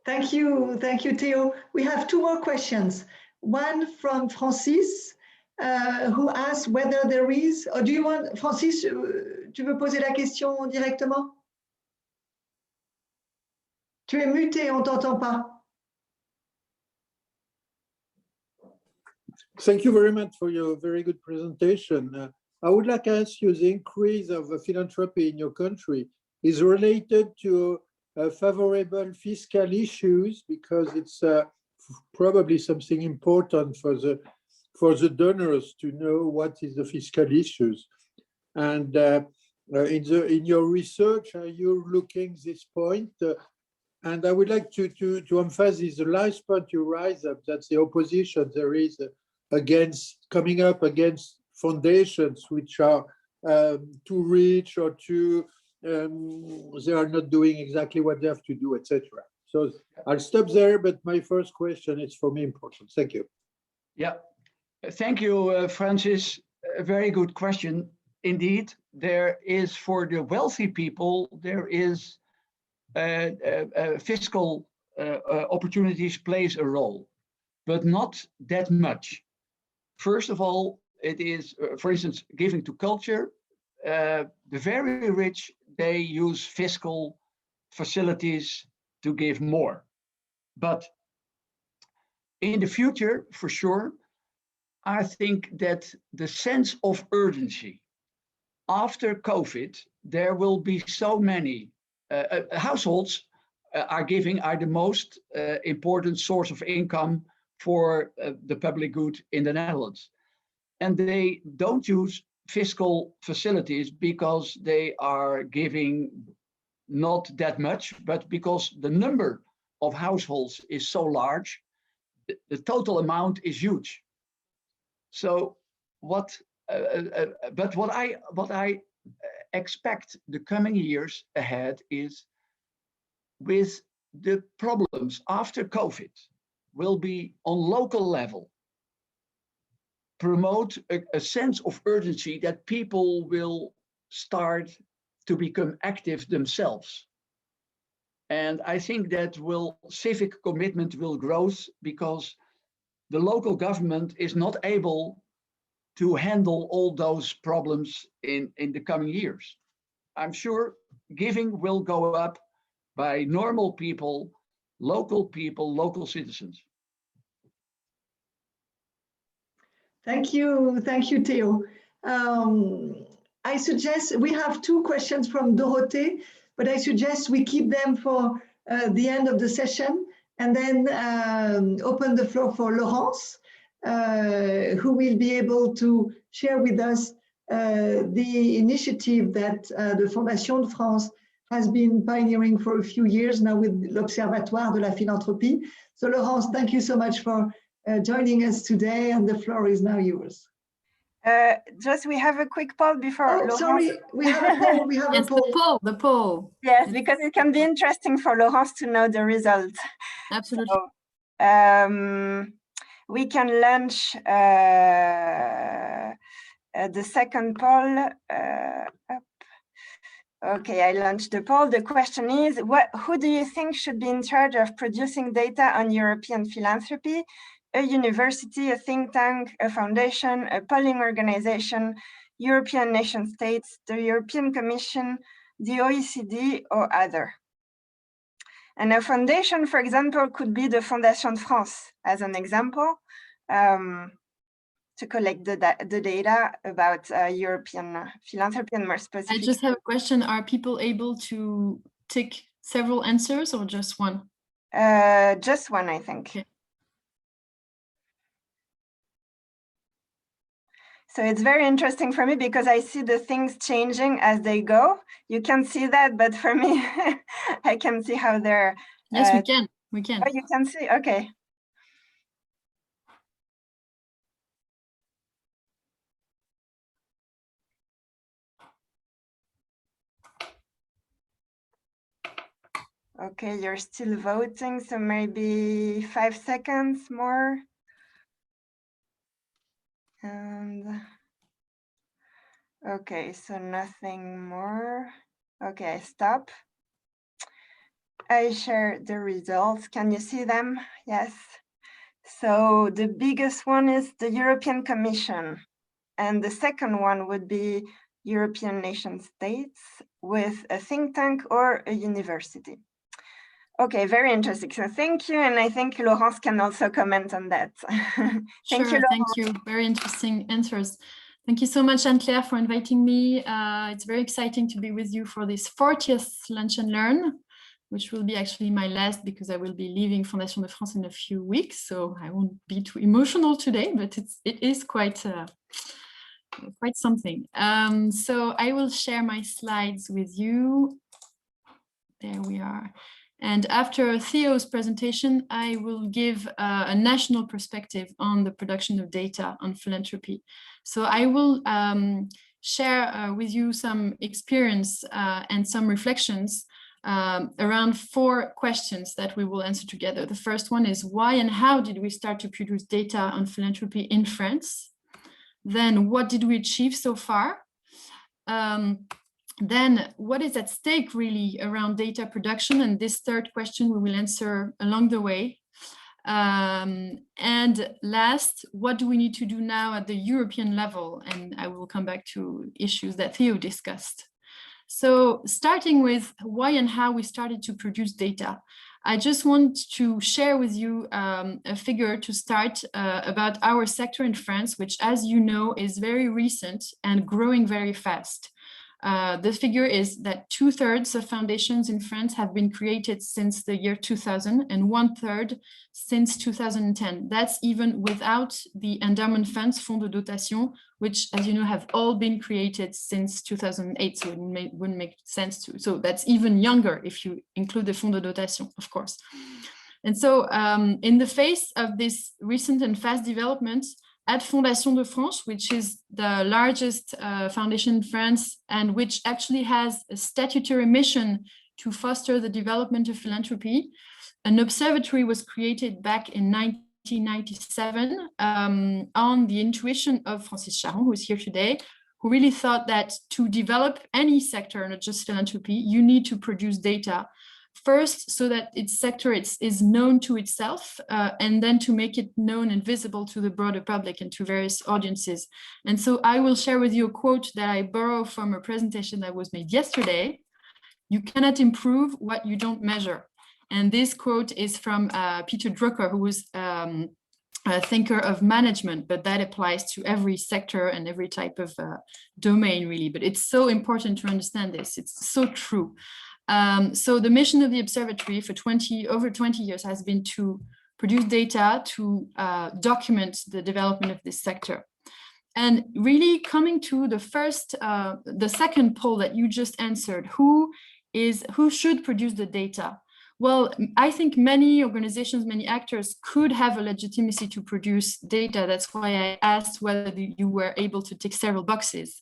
Thank you, Theo. We have two more questions. One from Francis, who asks whether there is, or do you want, Francis, tu veux poser la question directement? Tu es muté, on t'entend pas. Thank you very much for your very good presentation. I would like to ask you, the increase of philanthropy in your country is related to favorable fiscal issues, because it's probably something important for the donors to know what is the fiscal issues. And in your research, are you looking this point? And I would like to emphasize the last point you raised up, that's the opposition there is coming up against foundations which are too rich or too they are not doing exactly what they have to do, etc. So I'll stop there, but my first question is for me important. Thank you. Yeah, thank you, Francis. A very good question. Indeed, there is, for the wealthy people, there is fiscal opportunities plays a role, but not that much. First of all, it is, for instance, giving to culture. The very rich, they use fiscal facilities to give more. But in the future, for sure, I think that the sense of urgency after COVID, there will be so many households are the most important source of income for the public good in the Netherlands. And they don't use fiscal facilities because they are giving not that much, but because the number of households is so large, the total amount is huge. So what I expect the coming years ahead is, with the problems after COVID, will be on local level, promote a sense of urgency that people will start to become active themselves. And I think that civic commitment will grow, because the local government is not able to handle all those problems in the coming years. I'm sure giving will go up by normal people, local citizens. Thank you, Theo. I suggest we have two questions from Dorothée, but I suggest we keep them for the end of the session, and then open the floor for Laurence, who will be able to share with us the initiative that the Fondation de France has been pioneering for a few years now with l'Observatoire de la Philanthropie. So Laurence, thank you so much for joining us today, and the floor is now yours. Just we have a quick poll before. Oh, Laurence. sorry, we have a poll. We have yes, a poll. the poll. Yes, because it can be interesting for Laurence to know the results. Absolutely. So, we can launch the second poll. Okay, I launched the poll. The question is, who do you think should be in charge of producing data on European philanthropy? A university, a think tank, a foundation, a polling organization, European nation states, the European Commission, the OECD, or other. And a foundation, for example, could be the Fondation de France, as an example, to collect the data about European philanthropy, and more specifically. I just have a question. Are people able to tick several answers or just one? Just one, I think. Okay. So it's very interesting for me because I see the things changing as they go. You can see that, but for me, I can see how they're. Yes, we can. We can. Oh, you can see. Okay. Okay, you're still voting, so maybe 5 seconds more. And okay, so nothing more. Okay, stop. I share the results. Can you see them? Yes. So the biggest one is the European Commission. And the second one would be European nation states with a think tank or a university. Okay, very interesting. So thank you. And I think Laurence can also comment on that. Thank you. Very interesting answers. Thank you so much, Anne-Claire, for inviting me. It's very exciting to be with you for this 40th Lunch and Learn, which will be actually my last because I will be leaving Fondation de France in a few weeks. So I won't be too emotional today, but it is quite something. So I will share my slides with you. There we are. And after Theo's presentation, I will give a national perspective on the production of data on philanthropy. So I will share with you some experience and some reflections around 4 questions that we will answer together. The first one is why and how did we start to produce data on philanthropy in France? Then what did we achieve so far? Then what is at stake really around data production? And this third question we will answer along the way. And last, what do we need to do now at the European level? And I will come back to issues that Theo discussed. So starting with why and how we started to produce data. I just want to share with you a figure to start about our sector in France, which, as you know, is very recent and growing very fast. The figure is that 2/3 of foundations in France have been created since the year 2000 and 1/3 since 2010. That's even without the endowment funds, fonds de dotation, which, as you know, have all been created since 2008. So it wouldn't make sense to. So that's even younger if you include the fonds de dotation, of course. And so in the face of this recent and fast development, at Fondation de France, which is the largest foundation in France and which actually has a statutory mission to foster the development of philanthropy, an observatory was created back in 1997 on the intuition of Francis Charon, who is here today, who really thought that to develop any sector, not just philanthropy, you need to produce data. First, so that its sector is known to itself, and then to make it known and visible to the broader public and to various audiences. And so I will share with you a quote that I borrow from a presentation that was made yesterday. You cannot improve what you don't measure. And this quote is from Peter Drucker, who was a thinker of management, but that applies to every sector and every type of domain, really. But it's so important to understand this. It's so true. So the mission of the observatory for over 20 years has been to produce data to document the development of this sector. And really coming to the second poll that you just answered, who should produce the data? Well, I think many organizations, many actors could have a legitimacy to produce data. That's why I asked whether you were able to tick several boxes.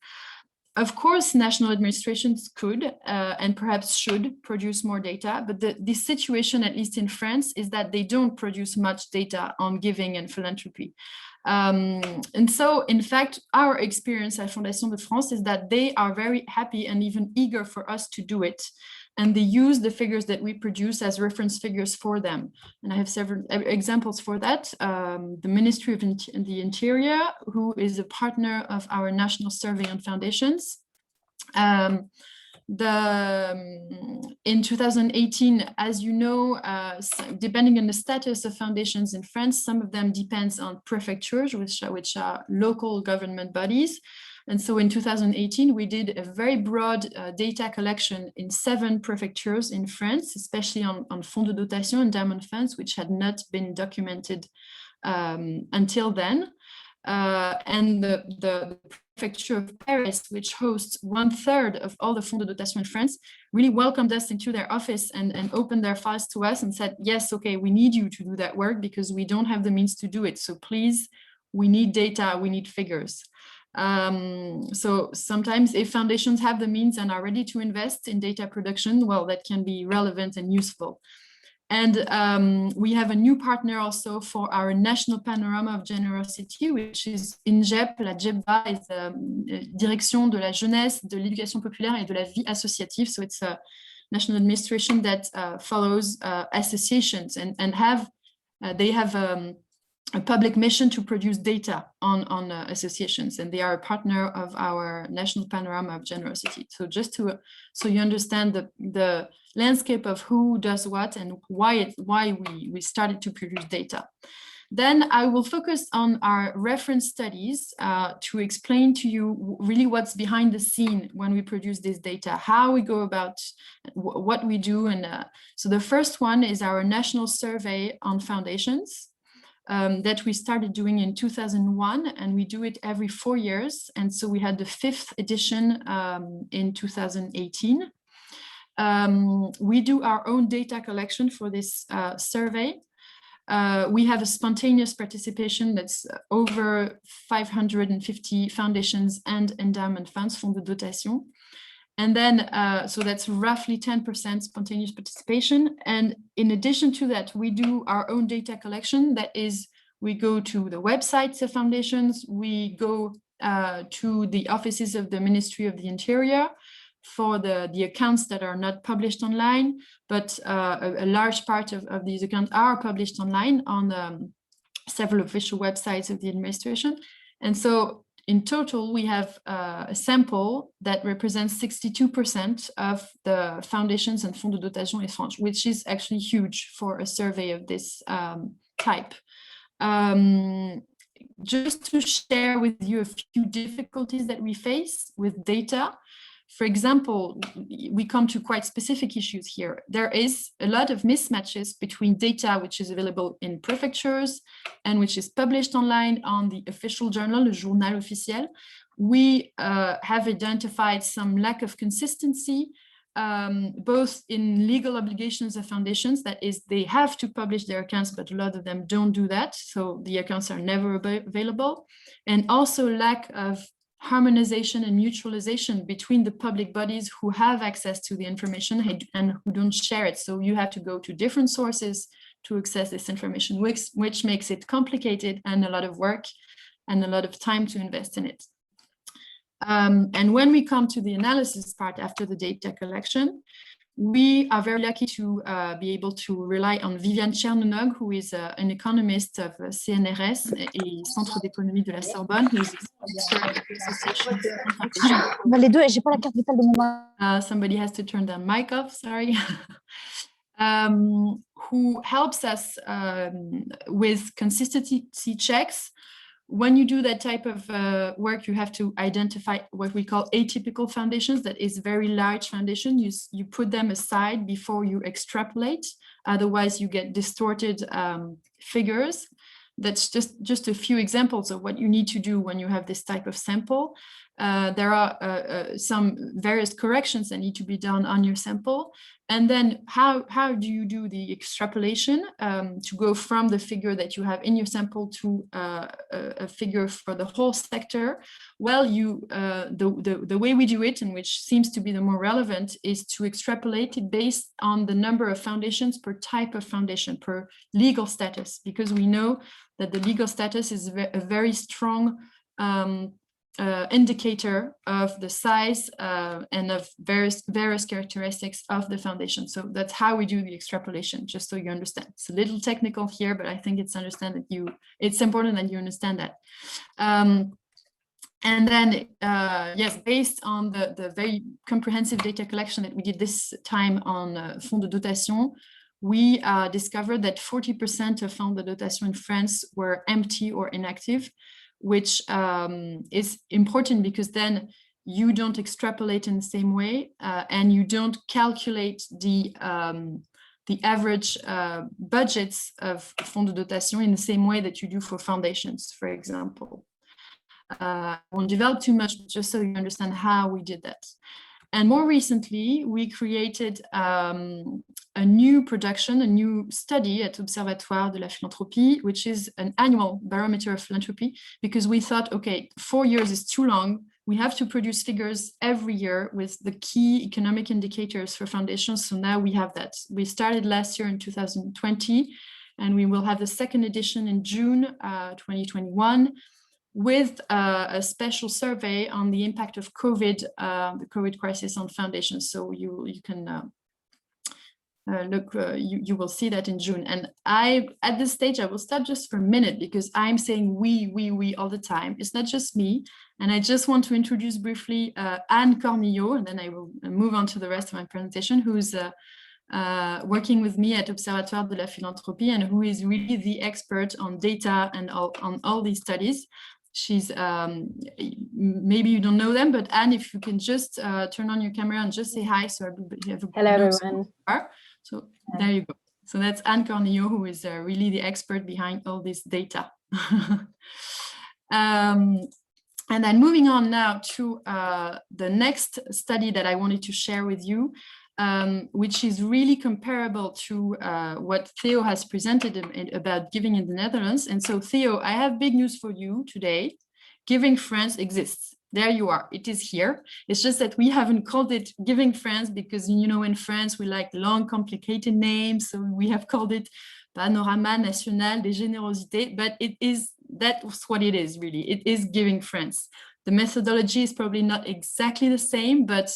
Of course, national administrations could and perhaps should produce more data, but the situation, at least in France, is that they don't produce much data on giving and philanthropy. And so, in fact, our experience at Fondation de France is that they are very happy and even eager for us to do it. And they use the figures that we produce as reference figures for them. And I have several examples for that. The Ministry of the Interior, who is a partner of our National Survey on Foundations. In 2018, as you know, depending on the status of foundations in France, some of them depends on prefectures, which are local government bodies. And so in 2018, we did a very broad data collection in 7 prefectures in France, especially on fonds de dotation and endowment funds, which had not been documented until then. And the prefecture of Paris, which hosts 1/3 of all the fonds de dotation in France, really welcomed us into their office and opened their files to us and said, yes, okay, we need you to do that work because we don't have the means to do it. So please, we need data, we need figures. So sometimes if foundations have the means and are ready to invest in data production, well, that can be relevant and useful. And we have a new partner also for our national panorama of generosity, which is INGEP. La JEBA is the Direction de la Jeunesse, de l'Éducation Populaire et de la Vie Associative. So it's a national administration that follows associations and they have a public mission to produce data on associations, and they are a partner of our national panorama of generosity. So just so you understand the landscape of who does what and why we started to produce data. Then I will focus on our reference studies to explain to you really what's behind the scene when we produce this data, how we go about what we do. And so the first one is our national survey on foundations. That we started doing in 2001, and we do it every 4 years. And so we had the 5th edition in 2018. We do our own data collection for this survey. We have a spontaneous participation that's over 550 foundations and endowment funds, fonds de dotation. And then, so that's roughly 10% spontaneous participation. And in addition to that, we do our own data collection. That is, we go to the websites of foundations, we go to the offices of the Ministry of the Interior for the accounts that are not published online, but a large part of these accounts are published online on several official websites of the administration. And so in total, we have a sample that represents 62% of the foundations and fonds de dotation étranges, which is actually huge for a survey of this type. Just to share with you a few difficulties that we face with data. For example, we come to quite specific issues here. There is a lot of mismatches between data which is available in prefectures and which is published online on the official journal, le Journal Officiel. We have identified some lack of consistency, both in legal obligations of foundations, that is, they have to publish their accounts, but a lot of them don't do that, so the accounts are never available, and also lack of harmonization and mutualization between the public bodies who have access to the information and who don't share it. So you have to go to different sources to access this information, which makes it complicated and a lot of work and a lot of time to invest in it. And when we come to the analysis part after the data collection, we are very lucky to be able to rely on Viviane Chernonog, who is an economist of CNRS et Centre d'économie de la Sorbonne, who is somebody has to turn the mic off, sorry. Who helps us with consistency checks. When you do that type of work, you have to identify what we call atypical foundations, that is very large foundation. You put them aside before you extrapolate, otherwise you get distorted figures. That's just a few examples of what you need to do when you have this type of sample. There are some various corrections that need to be done on your sample. And then how do you do the extrapolation to go from the figure that you have in your sample to a figure for the whole sector? Well, the way we do it, and which seems to be the more relevant, is to extrapolate it based on the number of foundations per type of foundation, per legal status, because we know that the legal status is a very strong indicator of the size and of various characteristics of the foundation. So that's how we do the extrapolation, just so you understand. It's a little technical here, but I think it's important that you understand that. And then, yes, based on the very comprehensive data collection that we did this time on fonds de dotation, we discovered that 40% of fonds de dotation in France were empty or inactive, which is important because then you don't extrapolate in the same way and you don't calculate the average budgets of fonds de dotation in the same way that you do for foundations, for example. I won't develop too much, just so you understand how we did that. And more recently, we created a new production, a new study at Observatoire de la Philanthropie, which is an annual barometer of philanthropy, because we thought, okay, 4 years is too long. We have to produce figures every year with the key economic indicators for foundations. So now we have that. We started last year in 2020, and we will have the second edition in June 2021 with a special survey on the impact of COVID, the COVID crisis on foundations. So you can look, you will see that in June. And at this stage, I will stop just for a minute because I'm saying we all the time. It's not just me. And I just want to introduce briefly Anne Cornillot, and then I will move on to the rest of my presentation, who's working with me at Observatoire de la Philanthropie and who is really the expert on data and on all these studies. She's, maybe you don't know them, but Anne, if you can just turn on your camera and just say hi so everybody have a Hello, everyone. So there you go. So that's Anne Cornillot, who is really the expert behind all this data. And then moving on now to the next study that I wanted to share with you, which is really comparable to what Theo has presented about giving in the Netherlands. And so Theo, I have big news for you today. Giving France exists. There you are, it is here. It's just that we haven't called it Giving France because, you know, in France, we like long, complicated names. So we have called it Panorama National des Générosités, but that's what it is really. It is Giving France. The methodology is probably not exactly the same, but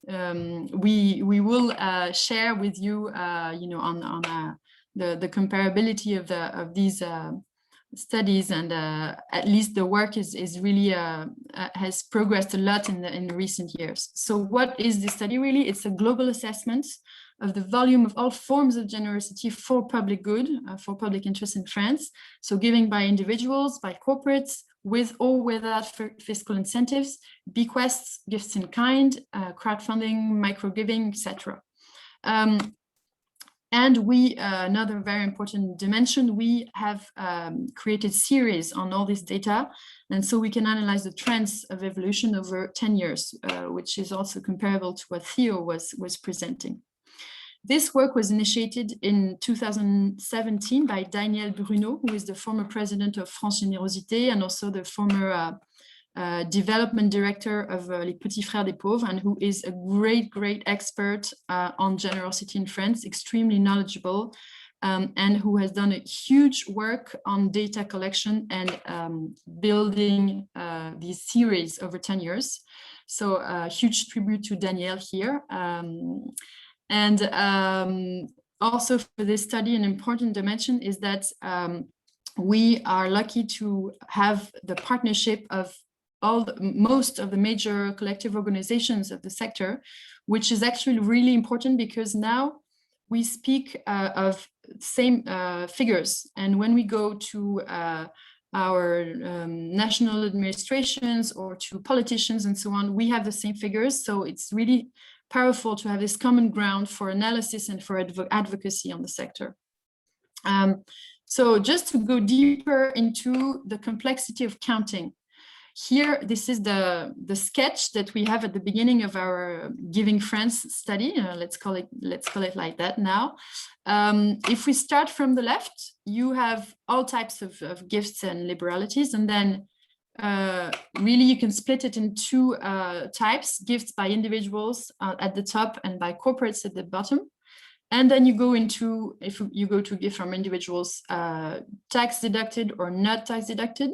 we will share with you, you know, on the comparability of these studies, and at least the work is really has progressed a lot in recent years. So what is this study really? It's a global assessment of the volume of all forms of generosity for public good, for public interest in France. So giving by individuals, by corporates, with or without fiscal incentives, bequests, gifts in kind, crowdfunding, micro-giving, etc. And we, another very important dimension, we have created series on all this data. And so we can analyze the trends of evolution over 10 years, which is also comparable to what Theo was presenting. This work was initiated in 2017 by Daniel Bruno, who is the former president of France Générosité and also the former development director of Les Petits Frères des Pauvres, and who is a great expert on generosity in France, extremely knowledgeable, and who has done a huge work on data collection and building these series over 10 years. So a huge tribute to Daniel here. Also for this study, an important dimension is that we are lucky to have the partnership of most of the major collective organizations of the sector, which is actually really important because now we speak of same figures. And when we go to our national administrations or to politicians and so on, we have the same figures. So it's really powerful to have this common ground for analysis and for advocacy on the sector. So just to go deeper into the complexity of counting. Here, this is the sketch that we have at the beginning of our Giving France study. Let's call it like that now. If we start from the left, you have all types of gifts and liberalities, and then really you can split it in two types: gifts by individuals at the top and by corporates at the bottom. And then you go into, if you go to gift from individuals, tax deducted or not tax deducted.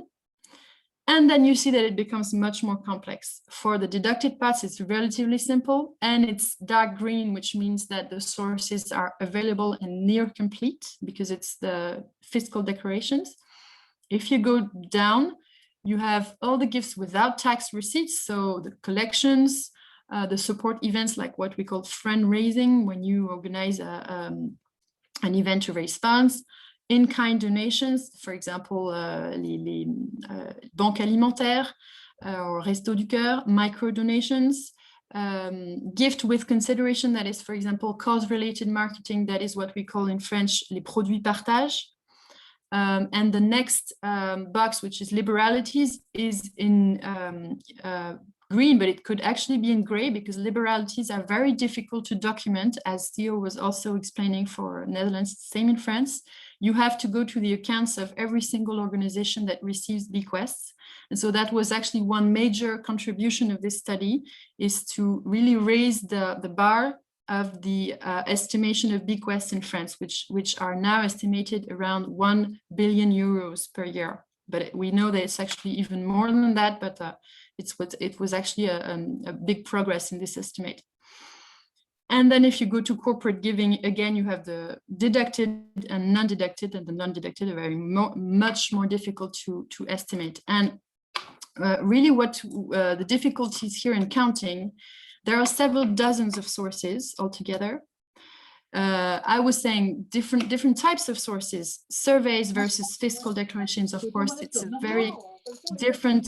And then you see that it becomes much more complex. For the deducted parts, it's relatively simple, and it's dark green, which means that the sources are available and near complete because it's the fiscal declarations. If you go down, you have all the gifts without tax receipts, so the collections, the support events like what we call friend raising, when you organize an event to raise funds, in-kind donations, for example, les banques alimentaires or Resto du Cœur, micro donations, gift with consideration, that is, for example, cause-related marketing, that is what we call in French les produits partage. And the next box, which is liberalities, is in green, but it could actually be in gray because liberalities are very difficult to document, as Theo was also explaining for Netherlands, same in France. You have to go to the accounts of every single organization that receives bequests. And so that was actually one major contribution of this study, is to really raise the bar of the estimation of bequests in France, which are now estimated around 1 billion euros per year. But we know that it's actually even more than that, but it was actually a big progress in this estimate. And then if you go to corporate giving, again, you have the deducted and non-deducted, and the non-deducted are much more difficult to estimate. And really what the difficulties here in counting, there are several dozens of sources altogether. I was saying different types of sources, surveys versus fiscal declarations. Of course, it's a very different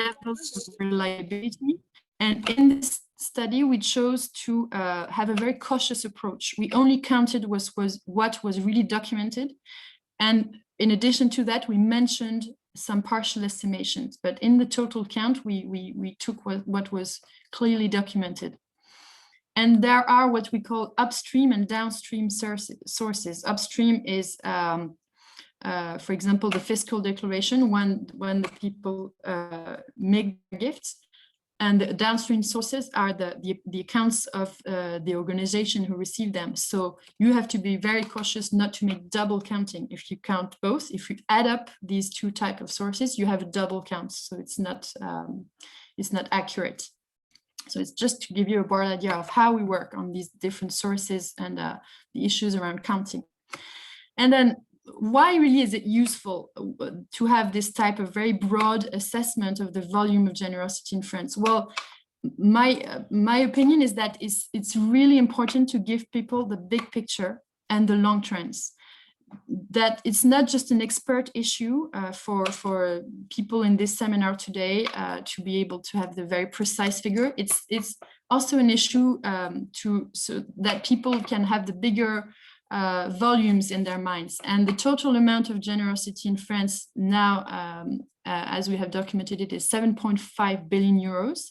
levels of reliability. And in this study, we chose to have a very cautious approach. We only counted what was really documented. And in addition to that, we mentioned some partial estimations, but in the total count, we took what was clearly documented. And there are what we call upstream and downstream sources. Upstream is, for example, the fiscal declaration when the people make gifts. And the downstream sources are the accounts of the organization who received them. So you have to be very cautious not to make double counting. If you count both, if you add up these two types of sources, you have a double count. So it's not accurate. So it's just to give you a broad idea of how we work on these different sources and the issues around counting. And then why really is it useful to have this type of very broad assessment of the volume of generosity in France? Well, my opinion is that it's really important to give people the big picture and the long trends. That it's not just an expert issue for people in this seminar today to be able to have the very precise figure. It's also an issue so that people can have the bigger volumes in their minds. And the total amount of generosity in France now, as we have documented it, is 7.5 billion euros.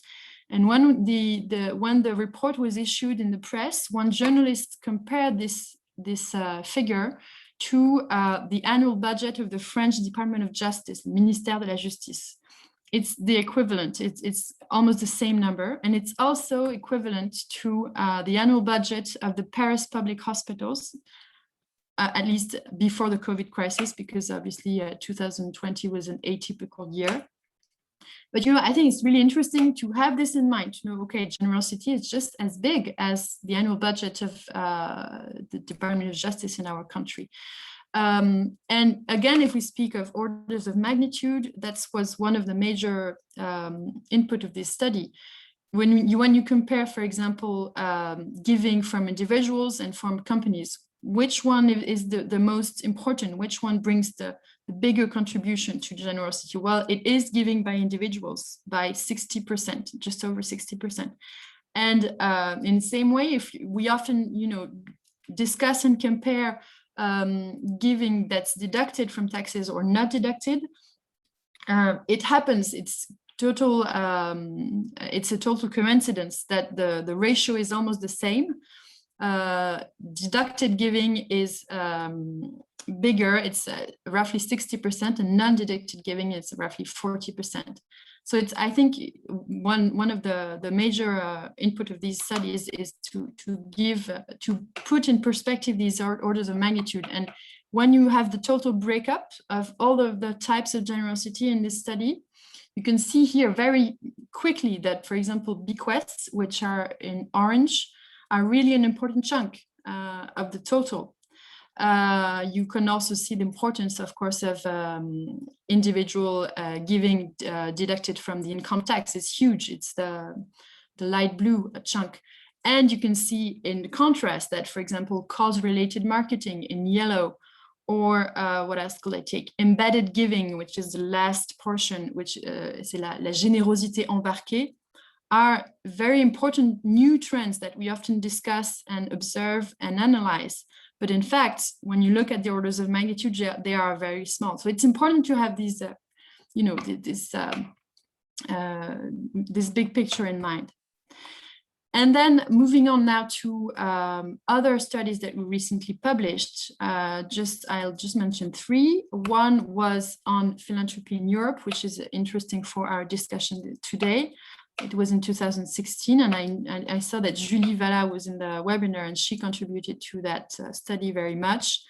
And when the report was issued in the press, one journalist compared this figure to the annual budget of the French Department of Justice, Ministère de la Justice. It's the equivalent, it's almost the same number. And it's also equivalent to the annual budget of the Paris public hospitals, at least before the COVID crisis, because obviously 2020 was an atypical year. But I think it's really interesting to have this in mind, to know, okay, generosity is just as big as the annual budget of the Department of Justice in our country. And again, if we speak of orders of magnitude, that was one of the major input of this study. When you compare, for example, giving from individuals and from companies, which one is the most important? Which one brings the bigger contribution to generosity? Well, it is giving by individuals by 60%, just over 60%. And in the same way, if we often, discuss and compare giving that's deducted from taxes or not deducted, it happens. It's a total coincidence that the ratio is almost the same. Deducted giving is bigger, it's roughly 60%, and non-deducted giving is roughly 40%. So it's, I think, one of the major input of these studies is to put in perspective these orders of magnitude. And when you have the total breakup of all of the types of generosity in this study, you can see here very quickly that, for example, bequests, which are in orange, are really an important chunk of the total. You can also see the importance, of course, of individual giving deducted from the income tax. It's huge. It's the light blue chunk. And you can see in contrast that, for example, cause-related marketing in yellow, or what else could I take? Embedded giving, which is the last portion, which is la générosité embarquée, are very important new trends that we often discuss and observe and analyze. But in fact, when you look at the orders of magnitude, they are very small. So it's important to have these, this big picture in mind. And then moving on now to other studies that we recently published, I'll just mention 3. One was on philanthropy in Europe, which is interesting for our discussion today. It was in 2016, and I saw that Julie Valla was in the webinar, and she contributed to that study very much.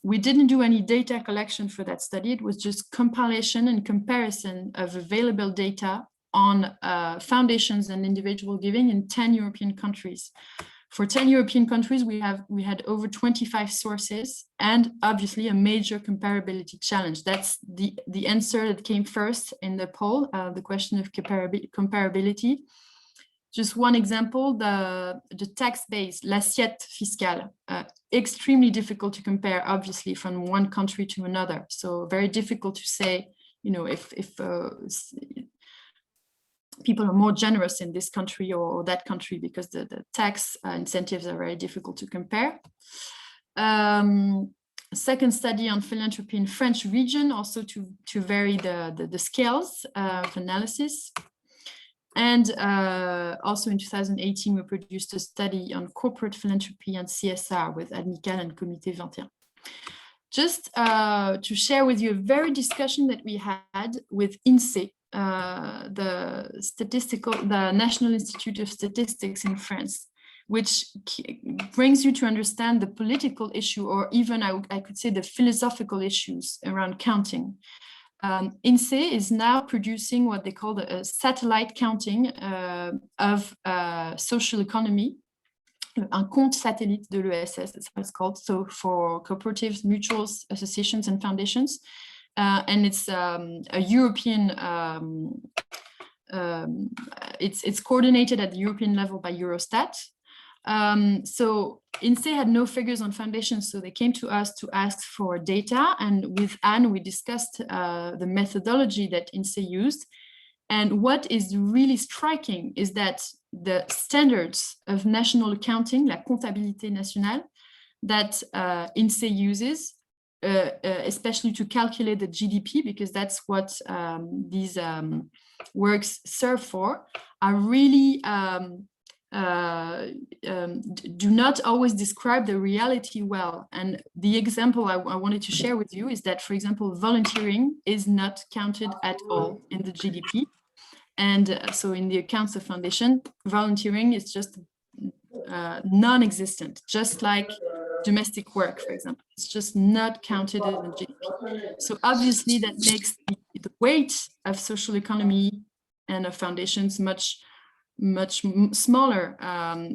We didn't do any data collection for that study. It was just compilation and comparison of available data on foundations and individual giving in 10 European countries. For 10 European countries, we had over 25 sources, and obviously a major comparability challenge. That's the answer that came first in the poll, the question of comparability. Just one example, the tax base, l'assiette fiscale, extremely difficult to compare, obviously, from one country to another. So very difficult to say, you know, if people are more generous in this country or that country, because the tax incentives are very difficult to compare. Second study on philanthropy in French region, also to vary the scales of analysis. And also in 2018, we produced a study on corporate philanthropy and CSR with Admical and Comité 21. Just to share with you a very discussion that we had with INSEE, the National Institute of Statistics in France, which brings you to understand the political issue, or even I could say the philosophical issues around counting. INSEE is now producing what they call a satellite counting of social economy, un compte satellite de l'ESS, that's what it's called, so for cooperatives, mutuals, associations, and foundations. And it's a European, it's coordinated at the European level by Eurostat. So INSEE had no figures on foundations, so they came to us to ask for data, and with Anne we discussed the methodology that INSEE used. And what is really striking is that the standards of national accounting, la comptabilité nationale, that INSEE uses, especially to calculate the GDP, because that's what these works serve for, are really do not always describe the reality well. And the example I wanted to share with you is that, for example, volunteering is not counted at all in the GDP. And so in the accounts of foundation, volunteering is just non-existent, just like domestic work, for example. It's just not counted in the GDP. So obviously that makes the weight of social economy and of foundations much smaller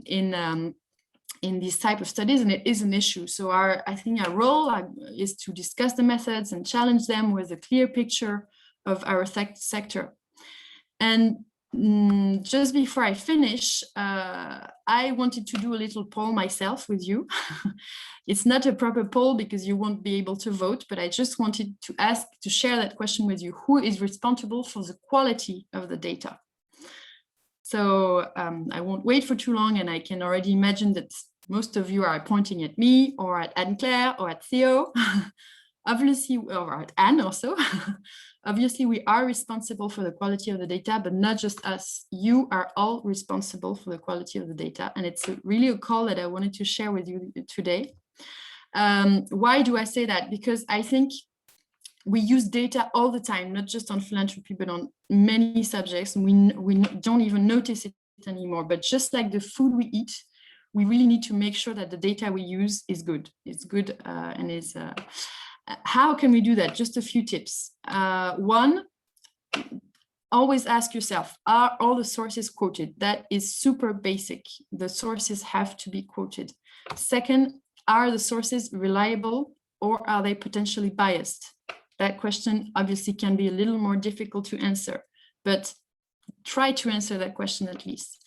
in these type of studies, and it is an issue. So I think our role is to discuss the methods and challenge them with a clear picture of our sector. And just before I finish, I wanted to do a little poll myself with you. It's not a proper poll because you won't be able to vote, but I just wanted to share that question with you. Who is responsible for the quality of the data? So I won't wait for too long, and I can already imagine that most of you are pointing at me or at Anne-Claire or at Theo, obviously, or at Anne also. Obviously, we are responsible for the quality of the data, but not just us. You are all responsible for the quality of the data, and it's really a call that I wanted to share with you today. Why do I say that? Because I think we use data all the time, not just on philanthropy, but on many subjects. And we don't even notice it anymore. But just like the food we eat, we really need to make sure that the data we use is good. It's good and is. How can we do that? Just a few tips. One, always ask yourself, are all the sources quoted? That is super basic. The sources have to be quoted. Second, are the sources reliable or are they potentially biased? That question obviously can be a little more difficult to answer, but try to answer that question at least.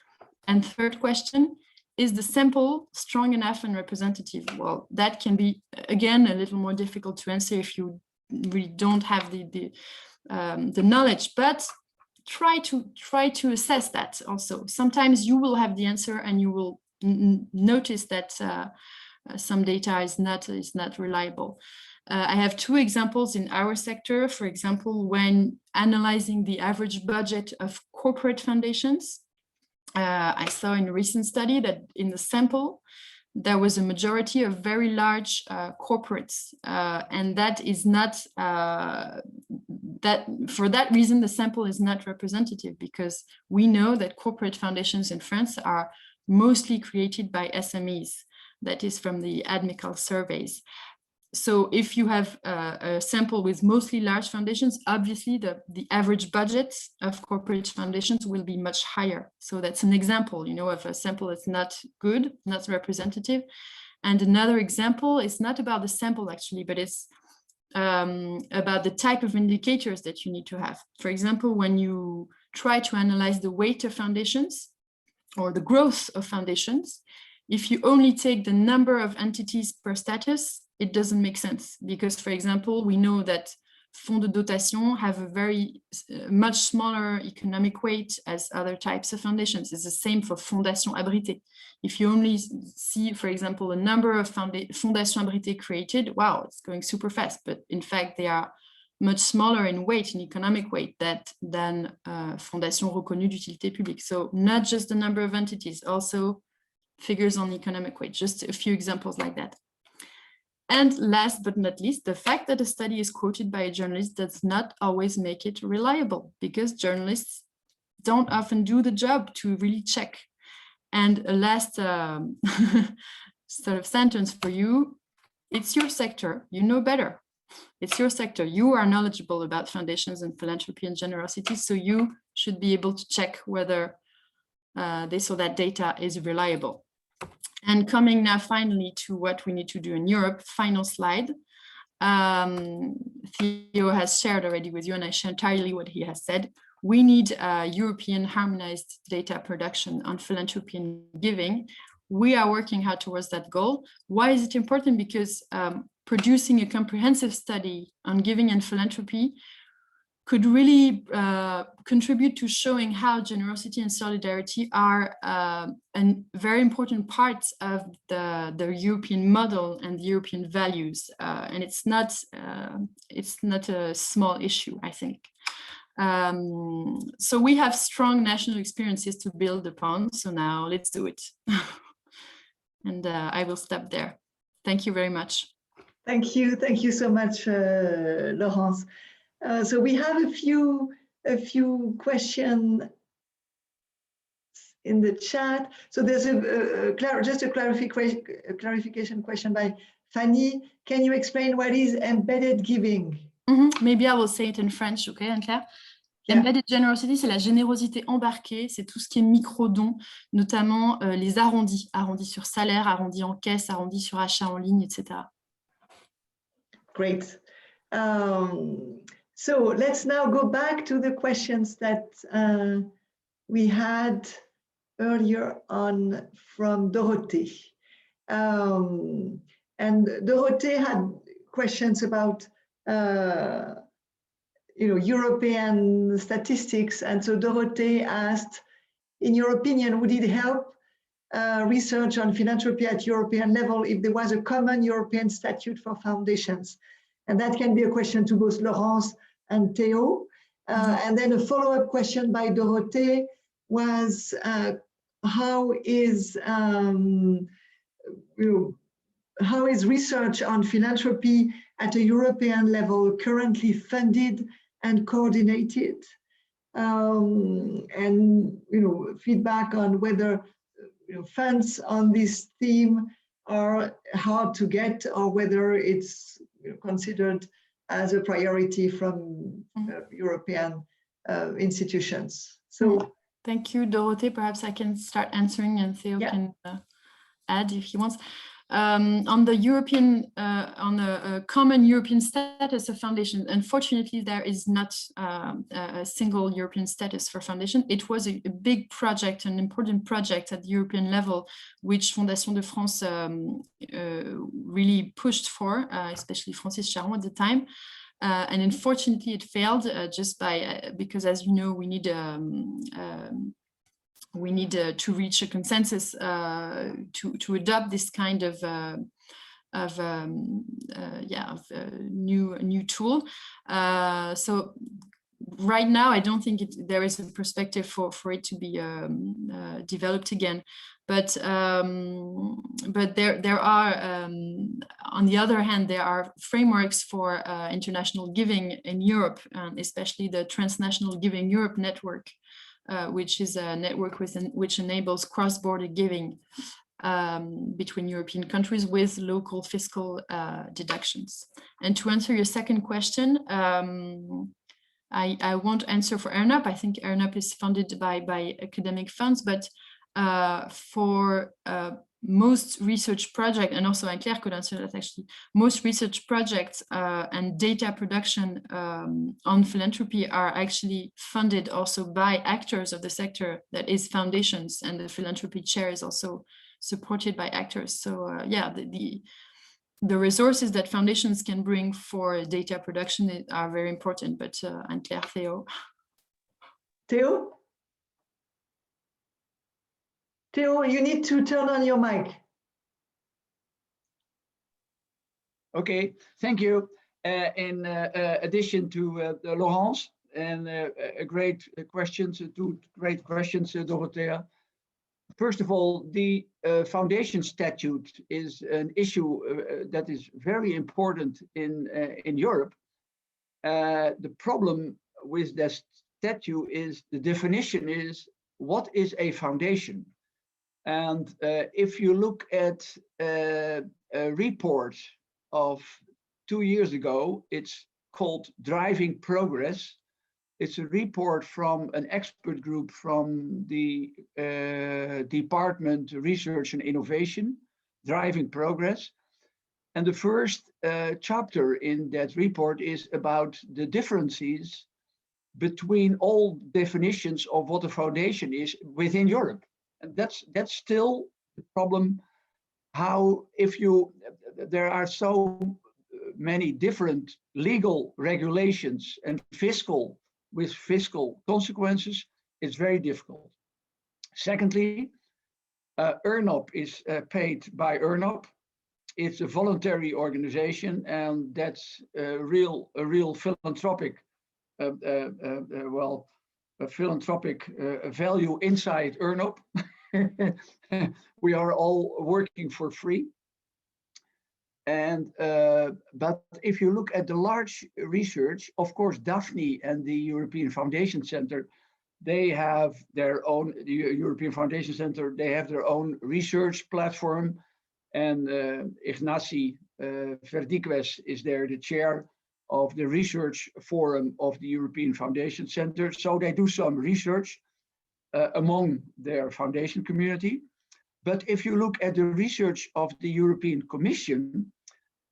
And third question, is the sample strong enough and representative? Well, that can be, again, a little more difficult to answer if you really don't have the knowledge, but try to assess that also. Sometimes you will have the answer and you will notice that some data is not reliable. I have two examples in our sector. For example, when analyzing the average budget of corporate foundations, I saw in a recent study that in the sample, there was a majority of very large corporates, and that is not, for that reason, the sample is not representative, because we know that corporate foundations in France are mostly created by SMEs, that is from the ADMICAL surveys. So if you have a sample with mostly large foundations, obviously the average budget of corporate foundations will be much higher. So that's an example, you know, of a sample that's not good, not representative. And another example is not about the sample actually, but it's about the type of indicators that you need to have. For example, when you try to analyze the weight of foundations or the growth of foundations, if you only take the number of entities per status, it doesn't make sense, because, for example, we know that fonds de dotation have a very much smaller economic weight as other types of foundations. It's the same for Fondation Abrité. If you only see, for example, a number of Fondation Abrité created, wow, it's going super fast. But in fact, they are much smaller in weight, in economic weight, than Fondation Reconnue d'Utilité Publique. So not just the number of entities, also figures on economic weight, just a few examples like that. And last but not least, the fact that a study is quoted by a journalist does not always make it reliable, because journalists don't often do the job to really check. And a last sort of sentence for you, it's your sector, you know better. It's your sector, you are knowledgeable about foundations and philanthropy and generosity, so you should be able to check whether that data is reliable. And coming now finally to what we need to do in Europe, final slide. Theo has shared already with you, and I share entirely what he has said. We need European harmonized data production on philanthropy and giving. We are working hard towards that goal. Why is it important? Because producing a comprehensive study on giving and philanthropy could really contribute to showing how generosity and solidarity are a very important parts of the European model and the European values. And it's not a small issue, I think. So we have strong national experiences to build upon. So now let's do it. And I will stop there. Thank you very much. Thank you so much, Laurence. So we have a few questions in the chat. So there's just a clarification question by Fanny. Can you explain what is embedded giving? Maybe I will say it in French, okay, Anne-Claire? Yeah. Embedded generosity, c'est la générosité embarquée, c'est tout ce qui est micro-dons, notamment les arrondis sur salaire, arrondis en caisse, arrondis sur achat en ligne, etc. Great. So let's now go back to the questions that we had earlier on from Dorothée. And Dorothée had questions about European statistics. And so Dorothée asked, in your opinion, would it help research on philanthropy at European level if there was a common European statute for foundations? And that can be a question to both Laurence and Theo. And then a follow-up question by Dorothée was, how is research on philanthropy at a European level currently funded and coordinated? And feedback on whether funds on this theme are hard to get, or whether it's considered as a priority from European institutions. So thank you, Dorothée. Perhaps I can start answering, and Theo can add if he wants. On the European, on a common European status of foundation, unfortunately, there is not a single European status for foundation. It was a big project, an important project at the European level, which Fondation de France really pushed for, especially Francis Charon at the time. And unfortunately, it failed just because, as you know, we need we need to reach a consensus to adopt this kind of new tool. So right now, I don't think there is a perspective for it to be developed again. But there are, on the other hand, there are frameworks for international giving in Europe, especially the Transnational Giving Europe network, which is a network which enables cross-border giving between European countries with local fiscal deductions. And to answer your second question, I won't answer for ERNOP. I think ERNOP is funded by academic funds, but for most research projects, and also Claire could answer that actually, most research projects and data production on philanthropy are actually funded also by actors of the sector, that is foundations, and the Philanthropy Chair is also supported by actors. So yeah, the resources that foundations can bring for data production are very important, but Claire, Theo. Theo? Theo, you need to turn on your mic. Okay, thank you. In addition to Laurence, and great questions, two great questions, Dorothea. First of all, the foundation statute is an issue that is very important in Europe. The problem with that statute is the definition is, what is a foundation? And if you look at a report of 2 years ago, it's called Driving Progress. It's a report from an expert group from the Department Research and Innovation, Driving Progress. And the first chapter in that report is about the differences between all definitions of what a foundation is within Europe. And that's still the problem. How, there are so many different legal regulations and fiscal consequences, it's very difficult. Secondly, ERNOP is paid by ERNOP. It's a voluntary organization, and that's a real philanthropic, a philanthropic value inside ERNOP. We are all working for free. And but if you look at the large research, of course, Daphne and the European Foundation Center, they have their own, the European Foundation Center, they have their own research platform. And Ignacy Verdiquez is there, the chair of the research forum of the European Foundation Center. So they do some research among their foundation community. But if you look at the research of the European Commission,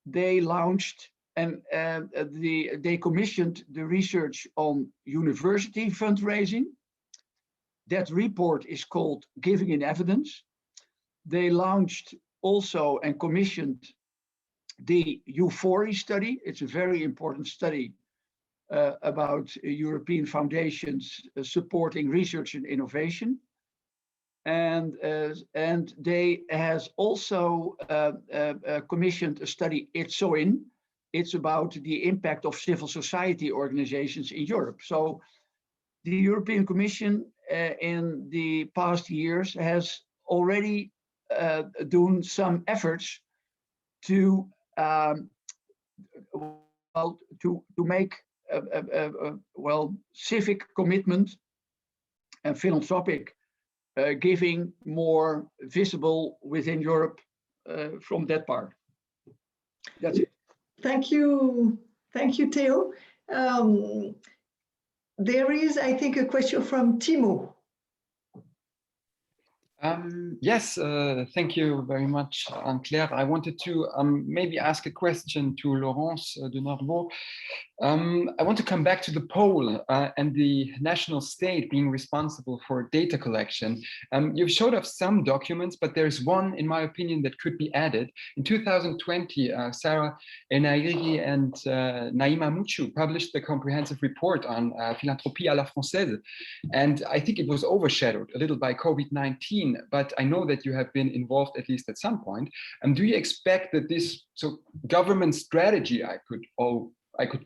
they launched and they commissioned the research on university fundraising. That report is called Giving in Evidence. They launched also and commissioned the EUPHORI study. It's a very important study about European foundations supporting research and innovation. And they has also commissioned a study, ETSOIN. It's about the impact of civil society organizations in Europe. So the European Commission in the past years has already done some efforts to make civic commitment and philanthropic giving more visible within Europe from that part. That's it. Thank you, Theo. There is, I think, a question from Timo. Yes, thank you very much, Anne-Claire. I wanted to maybe ask a question to Laurence de Nervaux. I want to come back to the poll and the national state being responsible for data collection. You've showed us some documents, but there's one, in my opinion, that could be added. In 2020, Sarah Enairi and Naima Mouchou published the comprehensive report on Philanthropie à la Française. And I think it was overshadowed a little by COVID-19, but I know that you have been involved at least at some point. Do you expect that this government strategy, I could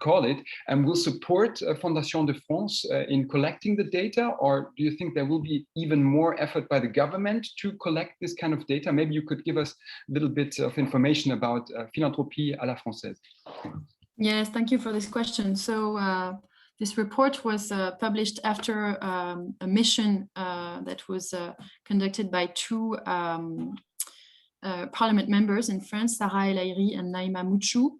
call it, will support Fondation de France in collecting the data, or do you think there will be even more effort by the government to collect this kind of data? Maybe you could give us a little bit of information about Philanthropie à la Française. Yes, thank you for this question. So this report was published after a mission that was conducted by two parliament members in France, Sarah El Haïry and Naima Mouchou.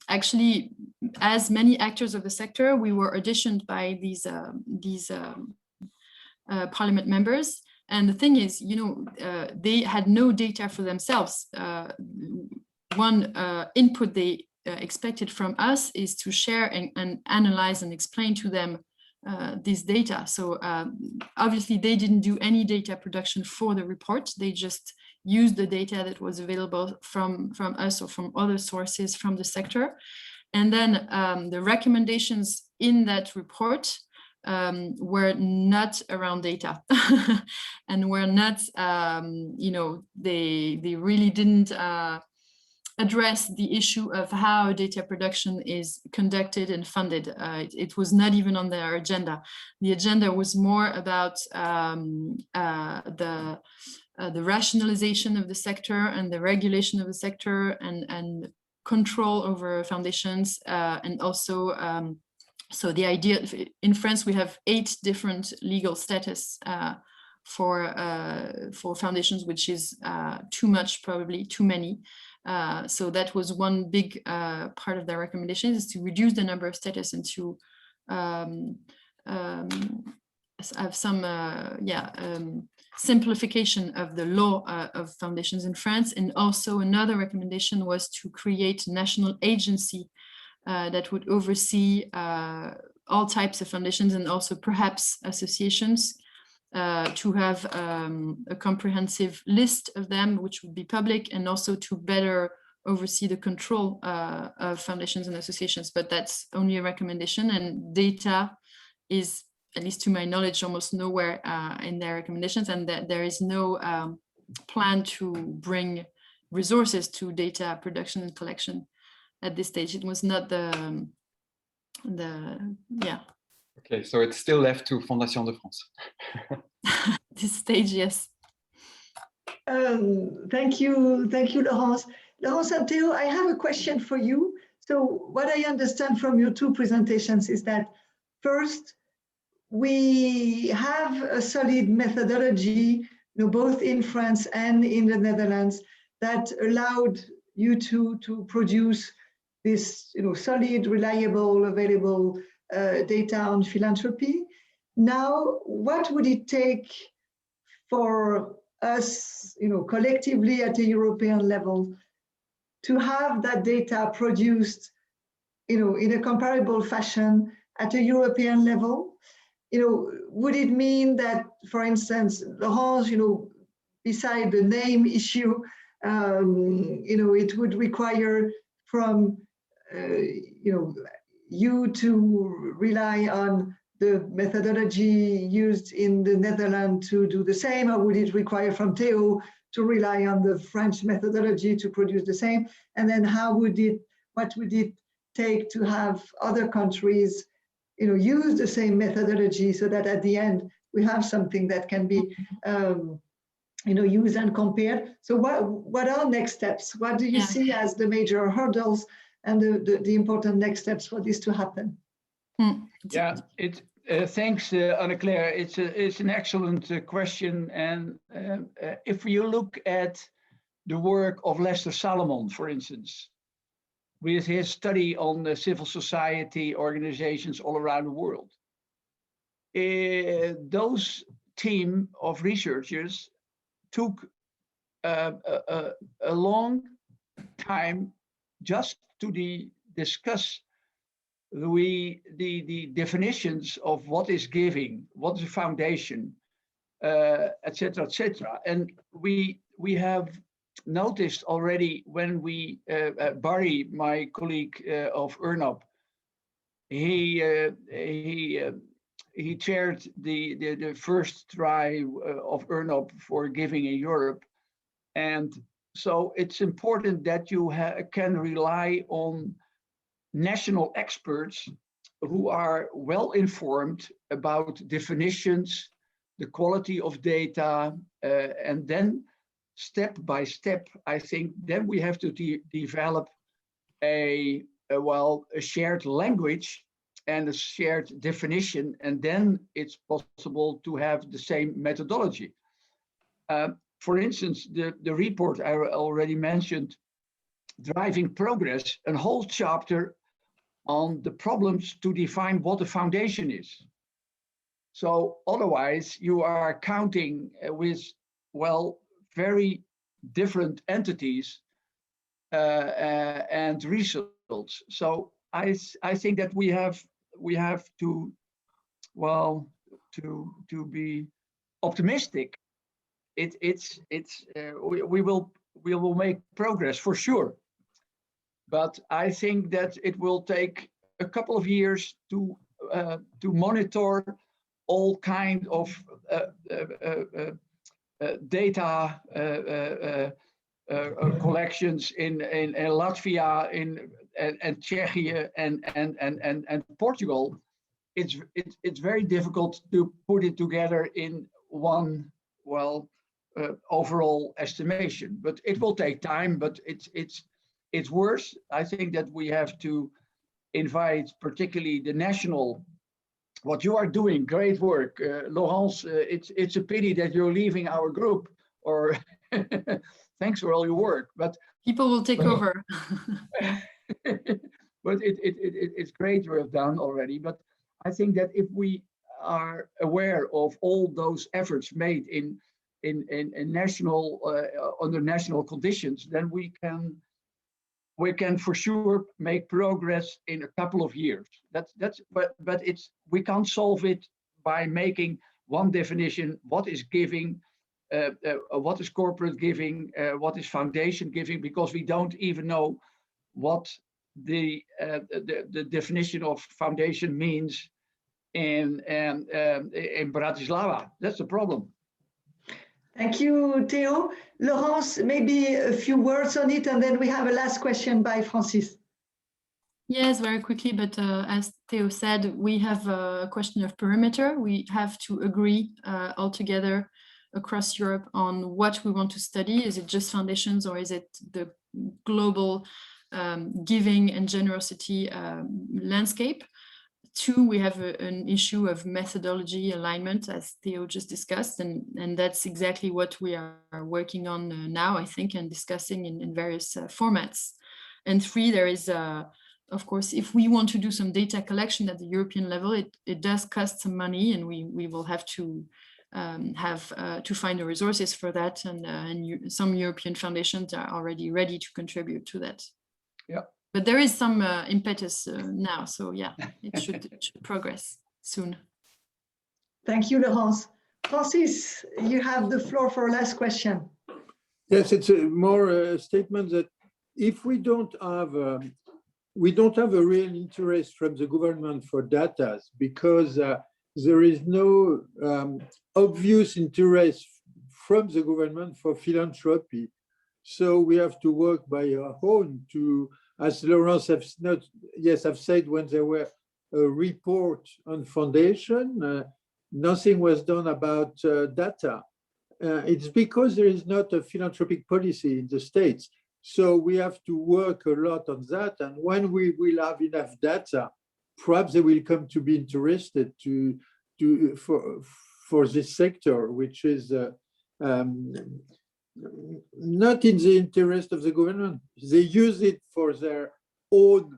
Actually, as many actors of the sector, we were auditioned by these parliament members. And the thing is, they had no data for themselves. One input they expected from us is to share and analyze and explain to them this data. So obviously they didn't do any data production for the report. They just used the data that was available from us or from other sources from the sector. And then the recommendations in that report were not around data and were not, they really didn't address the issue of how data production is conducted and funded. It was not even on their agenda. The agenda was more about the rationalization of the sector and the regulation of the sector and control over foundations, and also so the idea in France we have 8 different legal status for foundations, which is too much, probably too many. So that was one big part of their recommendations, is to reduce the number of status and to have some simplification of the law of foundations in France. And also another recommendation was to create a national agency that would oversee all types of foundations and also perhaps associations, to have a comprehensive list of them, which would be public, and also to better oversee the control of foundations and associations. But that's only a recommendation, and data is, at least to my knowledge, almost nowhere in their recommendations, and that there is no plan to bring resources to data production and collection at this stage. It was not Okay, so it's still left to Fondation de France. This stage, yes. Thank you, Laurence. Laurence and Theo, I have a question for you. So what I understand from your 2 presentations is that first, we have a solid methodology, both in France and in the Netherlands, that allowed you to produce this, solid, reliable, available data on philanthropy. Now, what would it take for us, collectively at a European level, to have that data produced, in a comparable fashion at a European level? Would it mean that, for instance, Laurence, beside the name issue, it would require from, you to rely on the methodology used in the Netherlands to do the same, or would it require from Theo to rely on the French methodology to produce the same? And then what would it take to have other countries, use the same methodology, so that at the end we have something that can be, used and compared? So what are next steps? What do you see as the major hurdles and the important next steps for this to happen? Yeah, thanks, Anne-Claire. It's an excellent question. And if you look at the work of Lester Salomon, for instance, with his study on the civil society organizations all around the world, those team of researchers took a long time just to discuss the definitions of what is giving, what is a foundation, etc., etc. And we have noticed already when we Barry, my colleague of ERNOP, he chaired the first try of ERNOP for giving in Europe, and so it's important that you can rely on national experts who are well informed about definitions, the quality of data, and then step by step, I think then we have to develop a shared language and a shared definition, and then it's possible to have the same methodology. For instance, the report I already mentioned, Driving Progress, a whole chapter on the problems to define what a foundation is. So otherwise you are counting with, well, very different entities and results. So I think that we have to, well, to be optimistic. We will make progress for sure, but I think that it will take a couple of years to monitor all kind of data collections in Latvia, and Czechia, and Portugal. It's very difficult to put it together in one, well, overall estimation, but it will take time. But it's worse. I think that we have to invite particularly the national. What you are doing, great work, Laurence. It's a pity that you're leaving our group. Or thanks for all your work. But people will take over. But it's great you have done already. But I think that if we are aware of all those efforts made in national under national conditions, then we can for sure make progress in a couple of years. But we can't solve it by making one definition. What is giving? What is corporate giving? What is foundation giving? Because we don't even know what the definition of foundation means in Bratislava. That's the problem. Thank you, Theo. Laurence, maybe a few words on it, and then we have a last question by Francis. Yes, very quickly, but as Theo said, we have a question of perimeter. We have to agree all together across Europe on what we want to study. Is it just foundations, or is it the global giving and generosity landscape? Two, we have an issue of methodology alignment, as Theo just discussed, and that's exactly what we are working on now, I think, and discussing in various formats. And three, there is, of course, if we want to do some data collection at the European level, it does cost some money, and we will have to find the resources for that, and some European foundations are already ready to contribute to that. Yeah. But there is some impetus now, so yeah, it should progress soon. Thank you, Laurence. Francis, you have the floor for a last question. Yes, it's more a statement that if we don't have a real interest from the government for data, because there is no obvious interest from the government for philanthropy. So we have to work by our own to, as Laurence have said, when there were a report on foundation, nothing was done about data. It's because there is not a philanthropic policy in the States. So we have to work a lot on that. And when we will have enough data, perhaps they will come to be interested for this sector, which is not in the interest of the government. They use it for their own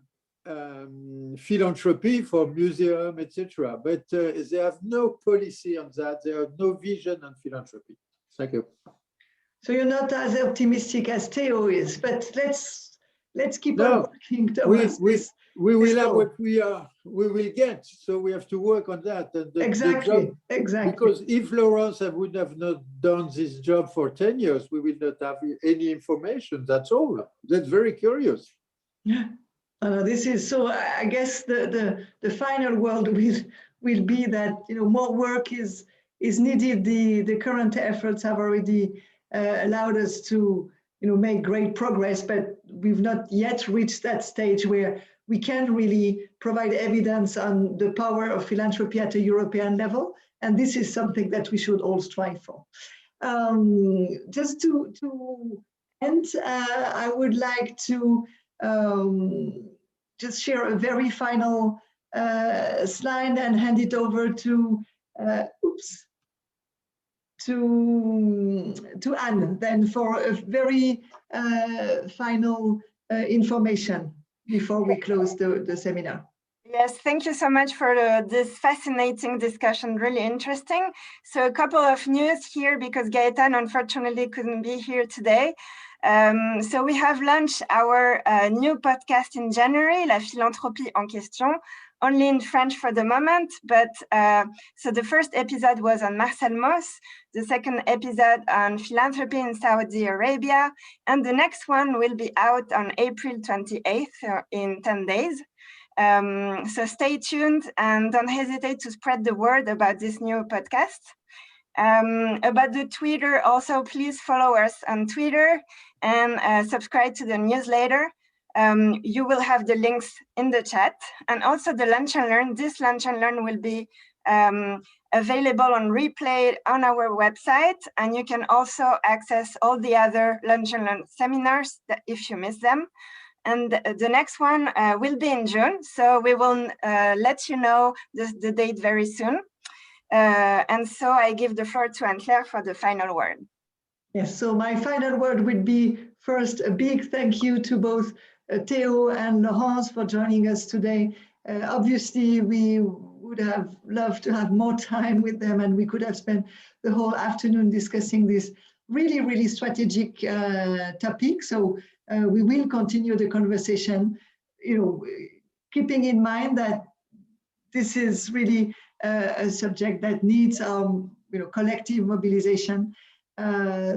philanthropy for museum, etc. But they have no policy on that. They have no vision on philanthropy. Thank you. So you're not as optimistic as Theo is, but let's keep on working towards this. We will have what we will get. So we have to work on that. And exactly. Because if Laurence would have not done this job for 10 years, we will not have any information. That's all. That's very curious. Yeah. This is so. I guess the final word will be that more work is needed. The current efforts have already allowed us to make great progress, but we've not yet reached that stage where we can really provide evidence on the power of philanthropy at a European level, and this is something that we should all strive for. Just to end, I would like to just share a very final slide and hand it over to Anne then for a very final information before we close the seminar. Yes, thank you so much for this fascinating discussion, really interesting. So a couple of news here because Gaëtan unfortunately couldn't be here today. So we have launched our new podcast in January, La Philanthropie en question, only in French for the moment, but so the first episode was on Marcel Mauss, the second episode on philanthropy in Saudi Arabia, and the next one will be out on April 28th, in 10 days. So stay tuned and don't hesitate to spread the word about this new podcast. About the Twitter, also please follow us on Twitter and subscribe to the newsletter. You will have the links in the chat, and also the Lunch and Learn. This Lunch and Learn will be available on replay on our website, and you can also access all the other Lunch and Learn seminars if you miss them. And the next one will be in June, so we will let you know the date very soon. And so I give the floor to Anne-Claire for the final word. Yes, so my final word would be first a big thank you to both Theo and Laurence for joining us today. Obviously, we would have loved to have more time with them, and we could have spent the whole afternoon discussing this really, really strategic topic. So we will continue the conversation, keeping in mind that this is really a subject that needs collective mobilization.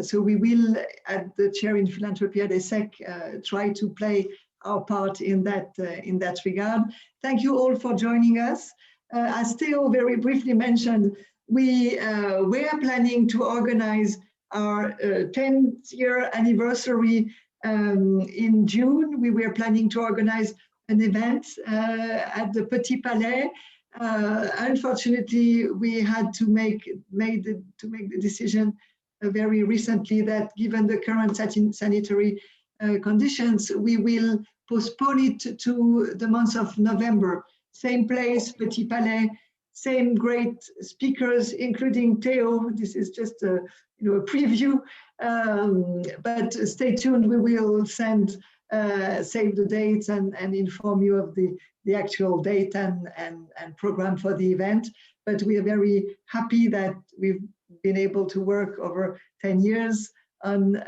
So we will, at the Chair in Philanthropy at ESSEC, try to play our part in that regard. Thank you all for joining us. As Theo very briefly mentioned, we were planning to organize our 10th year anniversary in June. We were planning to organize an event at the Petit Palais. Unfortunately, we had to make the decision very recently that given the current sanitary conditions, we will postpone it to the month of November. Same place, Petit Palais, same great speakers, including Theo. This is just a preview, but stay tuned. We will save the dates and inform you of the actual date and program for the event. But we are very happy that we've been able to work over 10 years on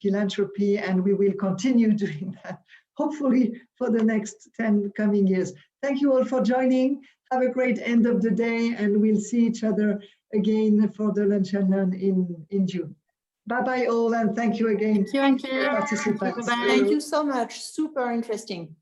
philanthropy, and we will continue doing that, hopefully for the next 10 coming years. Thank you all for joining. Have a great end of the day, and we'll see each other again for the Lunch and Learn in June. Bye-bye all, and thank you again. Thank you, for participating. Thank you so much. Super interesting.